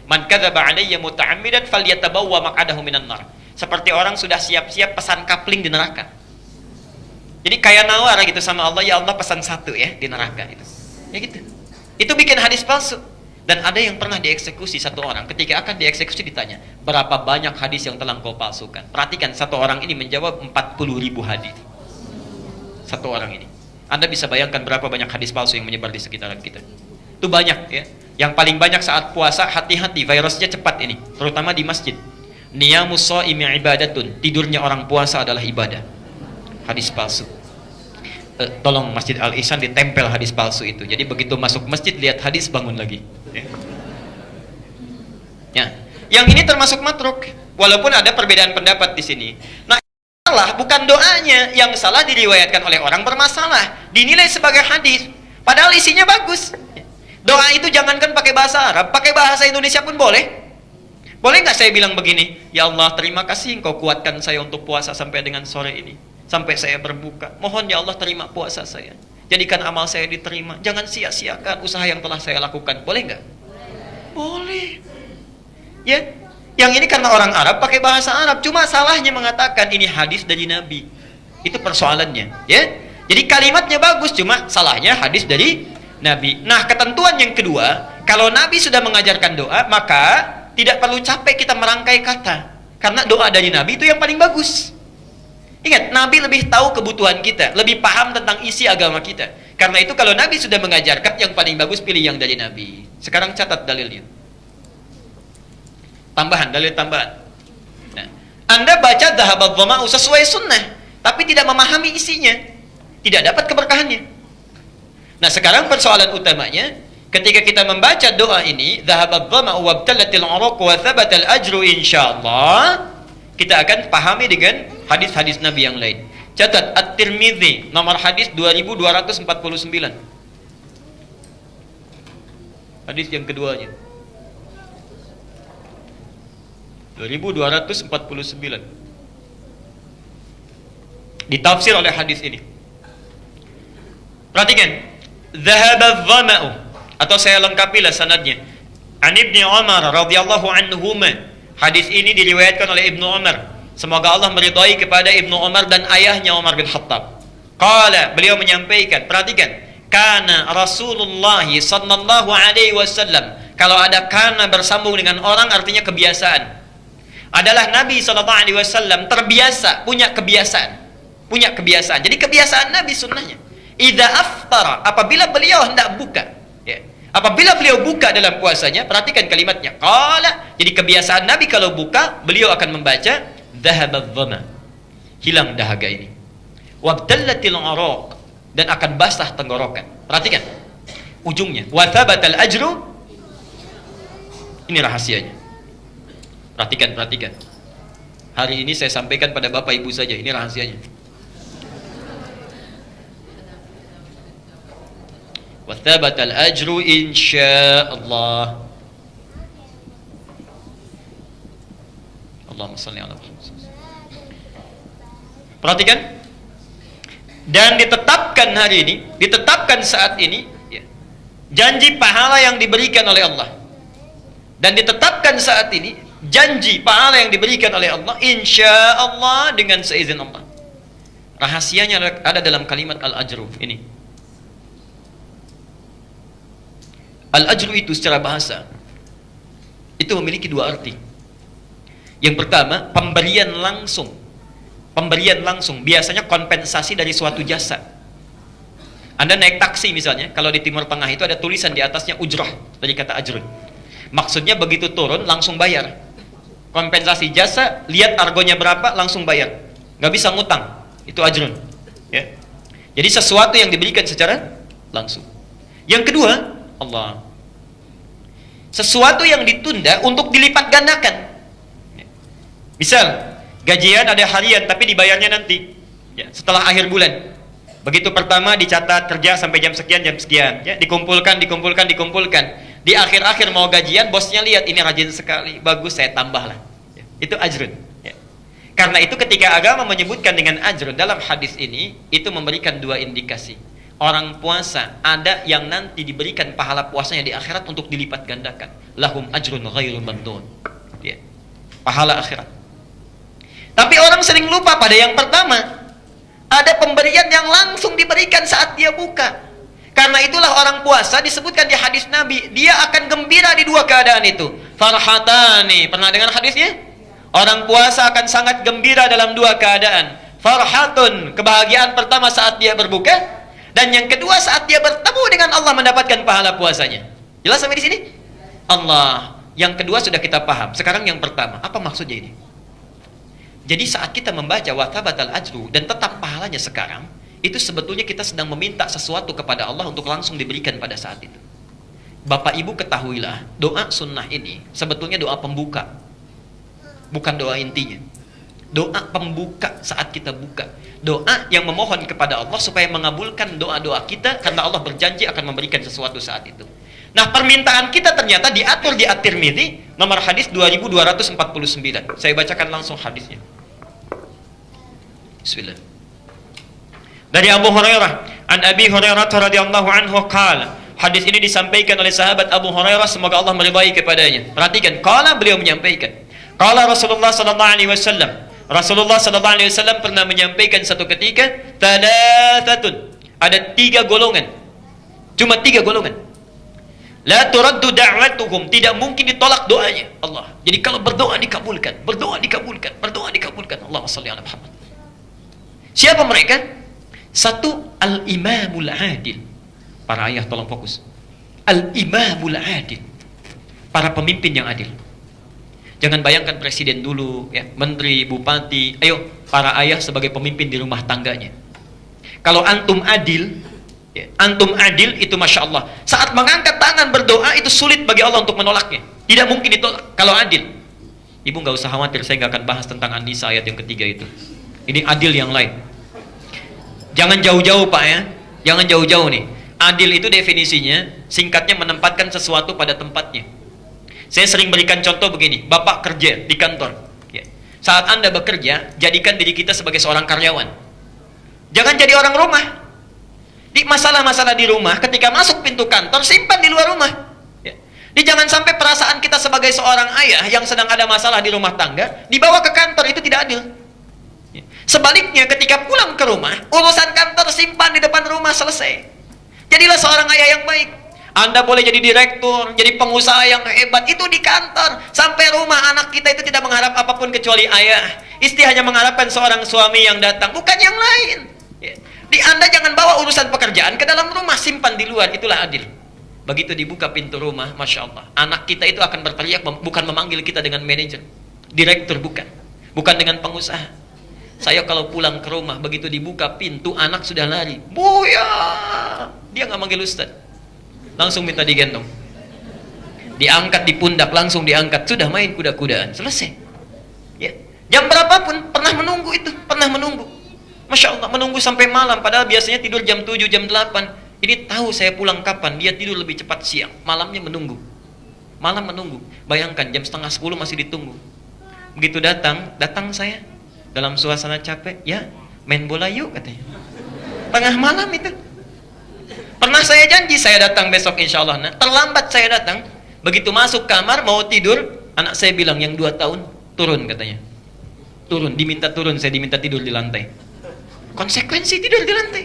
S2: man kadzaba alayya muta'ammidan falyatabawwa maq'adahu minan nar. Seperti orang sudah siap-siap pesan kapling di neraka. Jadi kayak nawar gitu sama Allah, ya Allah pesan satu ya di neraka itu. Ya gitu. Itu bikin hadis palsu. Dan ada yang pernah dieksekusi satu orang. Ketika akan dieksekusi ditanya, berapa banyak hadis yang telah kau palsukan? Perhatikan, satu orang ini menjawab 40.000 hadis. Satu orang ini. Anda bisa bayangkan berapa banyak hadis palsu yang menyebar di sekitaran kita. Itu banyak ya. Yang paling banyak saat puasa, hati-hati, virusnya cepat ini, terutama di masjid. Niyamus shaimi ibadatun. Tidurnya orang puasa adalah ibadah. Hadis palsu. Tolong Masjid Al-Ihsan ditempel hadis palsu itu. Jadi begitu masuk masjid lihat hadis bangun lagi. Ya. Yang ini termasuk matruk. Walaupun ada perbedaan pendapat di sini. Nah, salah bukan doanya, yang salah diriwayatkan oleh orang bermasalah, dinilai sebagai hadis. Padahal isinya bagus. Doa itu jangankan pakai bahasa Arab, pakai bahasa Indonesia pun boleh. Boleh nggak saya bilang begini? Ya Allah, terima kasih Engkau kuatkan saya untuk puasa sampai dengan sore ini. Sampai saya berbuka. Mohon ya Allah terima puasa saya. Jadikan amal saya diterima. Jangan sia-siakan usaha yang telah saya lakukan. Boleh nggak? Boleh. Ya. Yang ini karena orang Arab pakai bahasa Arab. Cuma salahnya mengatakan ini hadis dari Nabi. Itu persoalannya. Ya. Jadi kalimatnya bagus. Cuma salahnya hadis dari Nabi. Nah, ketentuan yang kedua, kalau Nabi sudah mengajarkan doa, maka tidak perlu capek kita merangkai kata. Karena doa dari Nabi itu yang paling bagus. Ingat, Nabi lebih tahu kebutuhan kita, lebih paham tentang isi agama kita. Karena itu kalau Nabi sudah mengajarkan, yang paling bagus pilih yang dari Nabi. Sekarang catat dalilnya. Dalil tambahan. Nah, Anda baca dhahabadh dhama'u sesuai sunnah, tapi tidak memahami isinya, tidak dapat keberkahannya. Nah, sekarang persoalan utamanya, ketika kita membaca doa ini, dhahabadh dhama'u wabtalatil 'uruq wa thabatal ajru insyaallah, kita akan pahami dengan hadis-hadis Nabi yang lain. Catat At-Tirmidzi nomor hadis 2249. Hadis yang keduanya. 2249. Ditafsir oleh hadis ini. Perhatikan. Dhahaba dhama'u, atau saya lengkapilah sanadnya. An Ibnu Umar radhiyallahu anhuma. Hadis ini diriwayatkan oleh Ibnu Umar. Semoga Allah meridai kepada Ibnu Umar dan ayahnya Umar bin Khattab. Qala, beliau menyampaikan, perhatikan, kana Rasulullah sallallahu alaihi wasallam. Kalau ada kana bersambung dengan orang artinya kebiasaan. Adalah Nabi sallallahu alaihi wasallam terbiasa, punya kebiasaan. Jadi kebiasaan Nabi sunnahnya. Idza aftara, apabila beliau hendak buka, ya. Apabila beliau buka dalam puasanya, perhatikan kalimatnya. Qala, jadi kebiasaan Nabi kalau buka, beliau akan membaca dhahabadh dhama. Hilang dahaga ini. Wabtallatil 'uruq, dan akan basah tenggorokan. Perhatikan. Ujungnya, wa thabatal ajru. Ini rahasianya. Perhatikan. Hari ini saya sampaikan pada Bapak Ibu saja, ini rahasianya. Wa thabatal ajru insyaallah. Allahumma shalli ala Muhammad. Perhatikan. Dan ditetapkan hari ini, ditetapkan saat ini, ya, janji pahala yang diberikan oleh Allah. Dan ditetapkan saat ini janji pahala yang diberikan oleh Allah, insya Allah dengan seizin Allah. Rahasianya ada dalam kalimat al-ajru ini. Al-ajru itu secara bahasa itu memiliki dua arti. Yang pertama, pemberian langsung. Pemberian langsung, biasanya kompensasi dari suatu jasa. Anda naik taksi misalnya, kalau di Timur Tengah itu ada tulisan di atasnya ujrah, dari kata ajrun. Maksudnya begitu turun langsung bayar. Kompensasi jasa, lihat argonya berapa langsung bayar. Nggak bisa ngutang, itu ajrun. Ya. Jadi sesuatu yang diberikan secara langsung. Yang kedua, Allah. Sesuatu yang ditunda untuk dilipat gandakan. Misal, gajian ada harian tapi dibayarnya nanti, ya, setelah akhir bulan. Begitu pertama dicatat kerja sampai jam sekian, ya, dikumpulkan. Di akhir-akhir mau gajian, bosnya lihat ini rajin sekali, bagus, saya tambah lah. Ya, itu ajrun. Ya. Karena itu ketika agama menyebutkan dengan ajrun dalam hadis ini, itu memberikan dua indikasi. Orang puasa ada yang nanti diberikan pahala puasanya di akhirat untuk dilipat gandakan. Lahum ajrun ghairu mamnun. Ya. Pahala akhirat. Tapi orang sering lupa pada yang pertama. Ada pemberian yang langsung diberikan saat dia buka. Karena itulah orang puasa disebutkan di hadis Nabi, dia akan gembira di dua keadaan itu. Farhatani, pernah dengar hadisnya? Orang puasa akan sangat gembira dalam dua keadaan. Farhatun, kebahagiaan pertama saat dia berbuka, dan yang kedua saat dia bertemu dengan Allah mendapatkan pahala puasanya. Jelas sampai di sini? Allah. Yang kedua sudah kita paham. Sekarang yang pertama, apa maksudnya ini? Jadi saat kita membaca wathabatal ajru dan tetap pahalanya sekarang, itu sebetulnya kita sedang meminta sesuatu kepada Allah untuk langsung diberikan pada saat itu. Bapak Ibu ketahuilah, doa sunnah ini sebetulnya doa pembuka, bukan doa intinya. Doa pembuka saat kita buka, doa yang memohon kepada Allah supaya mengabulkan doa-doa kita, karena Allah berjanji akan memberikan sesuatu saat itu. Nah, permintaan kita ternyata diatur di At-Tirmidzi, nomor hadis 2249. Saya bacakan langsung hadisnya. Bismillah. Dari Abu Hurairah, an Abi Hurairah radhiyallahu anhu qala. Hadis ini disampaikan oleh sahabat Abu Hurairah, semoga Allah meridai kepadanya. Perhatikan, qala, beliau menyampaikan. Qala Rasulullah sallallahu alaihi wasallam. Rasulullah sallallahu alaihi wasallam pernah menyampaikan satu ketika, thalathatun. Ada tiga golongan. Cuma tiga golongan. La turaddu da'watuhum, tidak mungkin ditolak doanya Allah. Jadi kalau berdoa dikabulkan, berdoa dikabulkan, berdoa dikabulkan. Allahumma shalli ala Muhammad. Siapa mereka? Satu, al-imamul adil. Para ayah tolong fokus. Al-imamul adil. Para pemimpin yang adil. Jangan bayangkan presiden dulu, ya, menteri, bupati. Ayo, para ayah sebagai pemimpin di rumah tangganya. Kalau antum adil, ya, antum adil itu masya Allah. Saat mengangkat tangan berdoa itu sulit bagi Allah untuk menolaknya. Tidak mungkin ditolak kalau adil. Ibu nggak usah khawatir, saya nggak akan bahas tentang An-Nisa ayat yang ketiga itu. Ini adil yang lain. Jangan jauh-jauh Pak ya, jangan jauh-jauh nih. Adil itu definisinya, singkatnya menempatkan sesuatu pada tempatnya. Saya sering berikan contoh begini, Bapak kerja di kantor. Ya. Saat Anda bekerja, jadikan diri kita sebagai seorang karyawan. Jangan jadi orang rumah. Di masalah-masalah di rumah, ketika masuk pintu kantor, simpan di luar rumah. Ya. Di jangan sampai perasaan kita sebagai seorang ayah yang sedang ada masalah di rumah tangga, dibawa ke kantor, itu tidak adil. Ya. Sebaliknya, ketika pulang ke rumah, urusan kantor simpan di depan rumah, selesai. Jadilah seorang ayah yang baik. Anda boleh jadi direktur, jadi pengusaha yang hebat, itu di kantor. Sampai rumah anak kita itu tidak mengharap apapun kecuali ayah. Istri hanya mengharapkan seorang suami yang datang, bukan yang lain. Ya. Di Anda jangan bawa urusan pekerjaan ke dalam rumah, simpan di luar, itulah adil. Begitu dibuka pintu rumah, Masya Allah, anak kita itu akan berteriak, bukan memanggil kita dengan manajer, direktur, bukan dengan pengusaha. Saya kalau pulang ke rumah, begitu dibuka pintu, anak sudah lari, Buya, dia nggak manggil ustaz, langsung minta digendong, diangkat di pundak, langsung diangkat, sudah main kuda-kudaan, selesai. Ya. Jam berapapun, pernah menunggu itu, pernah menunggu. Masya Allah, menunggu sampai malam, padahal biasanya tidur jam 7, jam 8. Ini tahu saya pulang kapan, dia tidur lebih cepat siang, malamnya menunggu. Malam menunggu, bayangkan jam setengah 10 masih ditunggu. Begitu datang saya dalam suasana capek, ya main bola yuk katanya. tengah malam itu. Pernah saya janji saya datang besok insya Allah. Nah, terlambat saya datang. Begitu masuk kamar mau tidur, anak saya bilang yang 2 tahun turun katanya. Turun, diminta turun, saya diminta tidur di lantai. Konsekuensi tidur di lantai.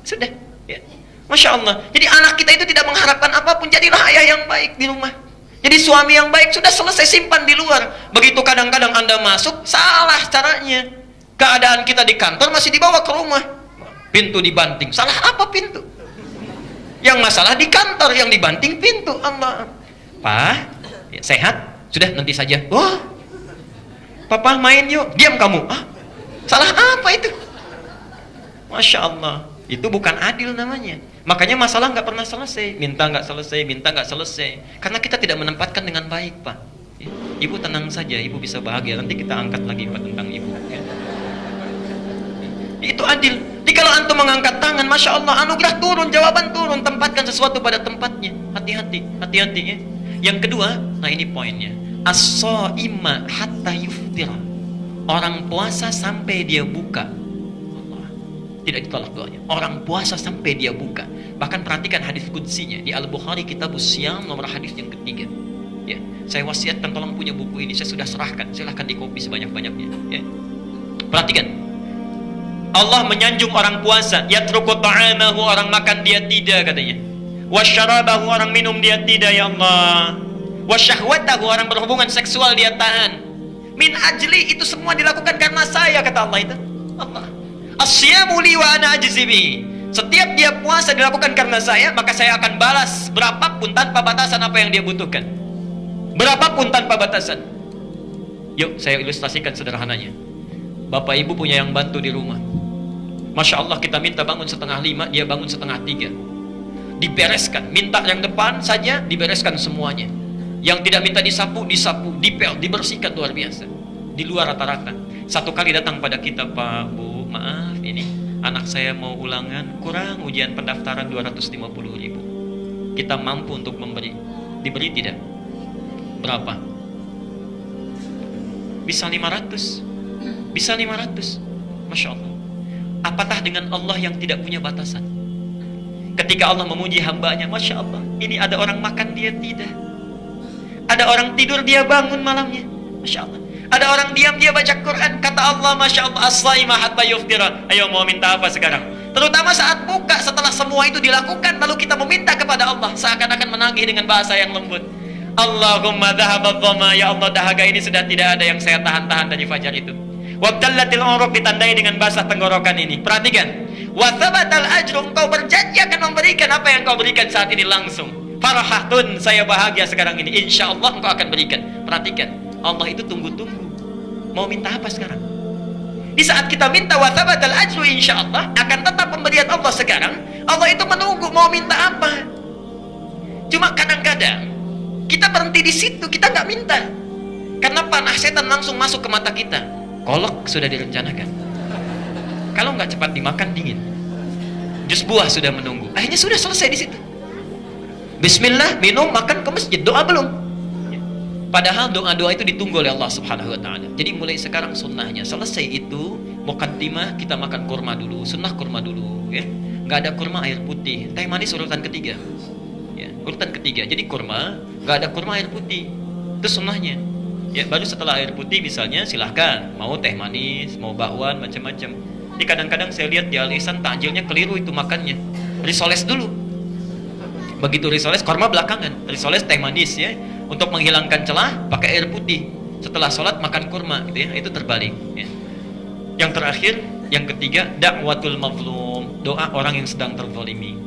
S2: Sudah. Ya. Masya Allah. Jadi anak kita itu tidak mengharapkan apapun. Jadilah ayah yang baik di rumah. Jadi suami yang baik sudah selesai, simpan di luar. Begitu kadang-kadang Anda masuk, salah caranya. Keadaan kita di kantor masih dibawa ke rumah. Pintu dibanting. Salah apa pintu? Yang masalah di kantor, yang dibanting pintu. Allah. Pak, ya, sehat? Sudah, nanti saja. Wah, Papa main yuk. Diam kamu. Ah, salah apa itu? Masya Allah. Itu bukan adil namanya. Makanya masalah nggak pernah selesai. Minta nggak selesai, minta nggak selesai. Karena kita tidak menempatkan dengan baik, Pak. Ya, Ibu tenang saja, Ibu bisa bahagia. Nanti kita angkat lagi Pak tentang Ibu. Ya. Itu adil. Jadi kalau antum mengangkat tangan, Masya Allah, anugerah turun, jawaban turun. Tempatkan sesuatu pada tempatnya. Hati-hati, hati-hati ya. Yang kedua, nah ini poinnya. As-shaima hatta yuftira. Orang puasa sampai dia buka. Allah. Tidak ditolak doanya. Orang puasa sampai dia buka. Bahkan perhatikan hadis qudsinya di Al-Bukhari Kitabus Syam nomor hadis yang ketiga. Ya, saya wasiatkan tolong punya buku ini, saya sudah serahkan. Silahkan dikopi sebanyak-banyaknya. Ya. Perhatikan. Allah menyanjung orang puasa, yatruku ta'amahu, orang makan dia tidak katanya. Wasyarabahu, orang minum dia tidak ya Allah. Wasyahwatahu, orang berhubungan seksual dia tahan. Min ajli, itu semua dilakukan karena saya kata Allah itu. Allah. Asyamu li wa ana ajzi bihi. Setiap dia puasa dilakukan karena saya, maka saya akan balas berapapun tanpa batasan apa yang dia butuhkan. Berapapun tanpa batasan. Yuk saya ilustrasikan sederhananya. Bapak ibu punya yang bantu di rumah. Masya Allah, kita minta bangun 4:30, dia bangun 2:30. Dibereskan, minta yang depan saja dibereskan semuanya. Yang tidak minta disapu, disapu, dipel, dibersihkan luar biasa. Di luar rata-rata. Satu kali datang pada kita, Pak, Bu, maaf ini anak saya mau ulangan, kurang ujian pendaftaran 250.000. Kita mampu untuk memberi. Diberi tidak? Berapa? Bisa 500. Bisa 500. Masya Allah. Apatah dengan Allah yang tidak punya batasan. Ketika Allah memuji hambanya, Masya Allah, ini ada orang makan dia tidak. Ada orang tidur dia bangun malamnya. Masya Allah. Ada orang diam dia baca Quran. Kata Allah, Masya Allah, as-shaima hatta yuftira. Ayo mau minta apa sekarang? Terutama saat buka, setelah semua itu dilakukan, lalu kita meminta kepada Allah, seakan-akan menagih dengan bahasa yang lembut. Allahumma dhahabadh dhama, ya Allah, dahaga ini sudah tidak ada yang saya tahan-tahan dari fajar itu. Wabdallatil uruq, ditandai dengan basah tenggorokan ini. Perhatikan. Wa thabatal ajru, engkau berjanji akan memberikan apa yang kau berikan saat ini langsung. Farahatun, saya bahagia sekarang ini. Insya Allah engkau akan berikan. Perhatikan. Allah itu tunggu-tunggu. Mau minta apa sekarang? Di saat kita minta wa thabatal ajru, insya Allah akan tetap pemberian Allah sekarang. Allah itu menunggu mau minta apa. Cuma kadang-kadang kita berhenti di situ, kita nggak minta. Karena panah setan langsung masuk ke mata kita. Kolak sudah direncanakan. Kalau nggak cepat dimakan dingin. Jus buah sudah menunggu. Akhirnya sudah selesai di situ. Bismillah, minum, makan, ke masjid. Doa belum. Padahal doa-doa itu ditunggu oleh Allah Subhanahu Wa Taala. Jadi mulai sekarang sunnahnya selesai itu muqaddimah, kita makan kurma dulu, sunnah kurma dulu. Ya, nggak ada kurma air putih. Teh manis urutan ketiga. Ya, urutan ketiga. Jadi kurma, nggak ada kurma air putih. Itu sunnahnya. Ya, baru setelah air putih misalnya silahkan mau teh manis, mau bakwan, macam-macam. Jadi kadang-kadang saya lihat di Al-Ihsan takjilnya keliru itu makannya. Risoles dulu. Begitu risoles, korma belakangan. Risoles teh manis ya. Untuk menghilangkan celah pakai air putih. Setelah sholat makan kurma gitu ya. Itu terbalik ya. Yang terakhir, yang ketiga, da'watul mazlum, doa orang yang sedang terzalimi.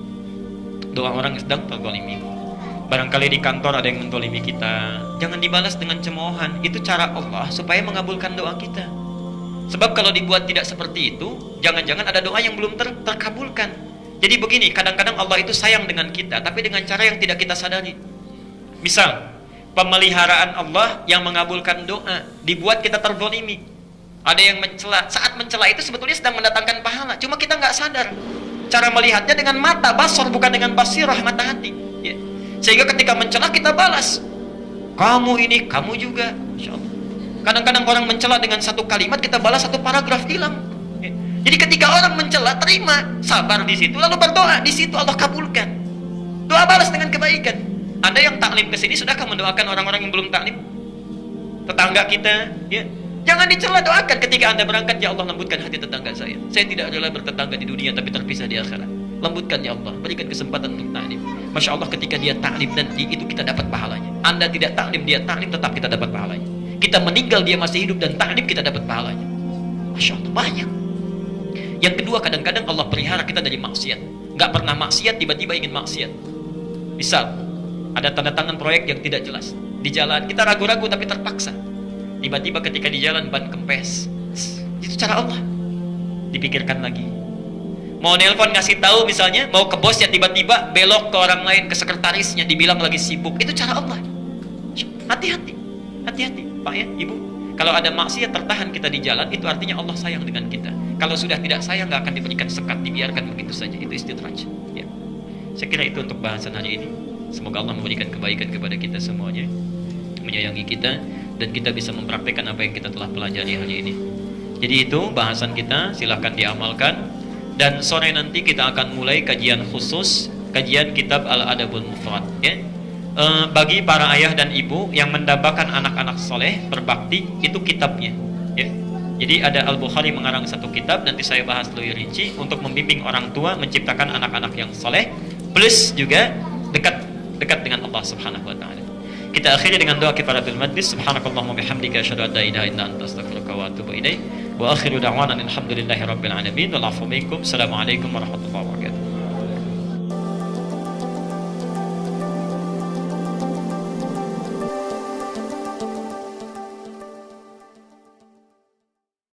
S2: Doa orang yang sedang terzalimi. Barangkali di kantor ada yang mentolimi kita, jangan dibalas dengan cemoohan. Itu cara Allah supaya mengabulkan doa kita. Sebab kalau dibuat tidak seperti itu, jangan-jangan ada doa yang belum terkabulkan. Jadi begini, kadang-kadang Allah itu sayang dengan kita, tapi dengan cara yang tidak kita sadari. Misal, pemeliharaan Allah yang mengabulkan doa, dibuat kita terzalimi. Ada yang mencela, saat mencela itu sebetulnya sedang mendatangkan pahala, cuma kita nggak sadar. Cara melihatnya dengan mata, basar, bukan dengan basirah, mata hati ya. Sehingga ketika mencela kita balas. Kamu ini, kamu juga. Masya Allah. Kadang-kadang orang mencela dengan satu kalimat, kita balas satu paragraf, hilang. Jadi ketika orang mencela, terima, sabar di situ, lalu berdoa di situ, Allah kabulkan. Doa balas dengan kebaikan. Anda yang taklim ke sini, sudahkah mendoakan orang-orang yang belum taklim? Tetangga kita, ya. Jangan dicela, doakan ketika Anda berangkat, ya Allah lembutkan hati tetangga saya. Saya tidak rela bertetangga di dunia tapi terpisah di akhirat. Lembutkan ya Allah, berikan kesempatan untuk taklim. Masya Allah, ketika dia taklim nanti itu kita dapat pahalanya. Anda tidak taklim, dia taklim, tetap kita dapat pahalanya. Kita meninggal, dia masih hidup dan taklim, kita dapat pahalanya. Masya Allah, banyak. Yang kedua, kadang-kadang Allah pelihara kita dari maksiat. Nggak pernah maksiat, tiba-tiba ingin maksiat. Misal, ada tanda tangan proyek yang tidak jelas di jalan, kita ragu-ragu tapi terpaksa. Tiba-tiba ketika di jalan ban kempes. Itu cara Allah. Dipikirkan lagi. Mau nelpon ngasih tahu misalnya, mau ke bos ya tiba-tiba belok ke orang lain, ke sekretarisnya, dibilang lagi sibuk. Itu cara Allah. Hati-hati. Hati-hati, Pak ya, Ibu. Kalau ada maksiat tertahan kita di jalan, itu artinya Allah sayang dengan kita. Kalau sudah tidak sayang, nggak akan diberikan sekat, dibiarkan begitu saja. Itu istidraj. Ya. Saya kira itu untuk bahasan hari ini. Semoga Allah memberikan kebaikan kepada kita semuanya, menyayangi kita, dan kita bisa mempraktikkan apa yang kita telah pelajari hari ini. Jadi itu bahasan kita, silahkan diamalkan. Dan sore nanti kita akan mulai kajian khusus, kajian kitab Al-Adabul Mufrad, ya. Bagi para ayah dan ibu yang mendambakan anak-anak soleh berbakti, itu kitabnya, ya. Jadi ada Al-Bukhari mengarang satu kitab, nanti saya bahas lebih rinci untuk membimbing orang tua menciptakan anak-anak yang soleh, plus juga dekat dengan Allah Subhanahu wa taala. Kita akhiri dengan doa kifaratul majlis. Subhanakallahumma bihamdika asyhadu an la ilaha illa anta astaghfiruka wa atubu ilaik. Wa akhiru da'wana alhamdulillahi rabbil alamin. Wal 'afwu minkum. Assalamualaikum warahmatullahi wabarakatuh.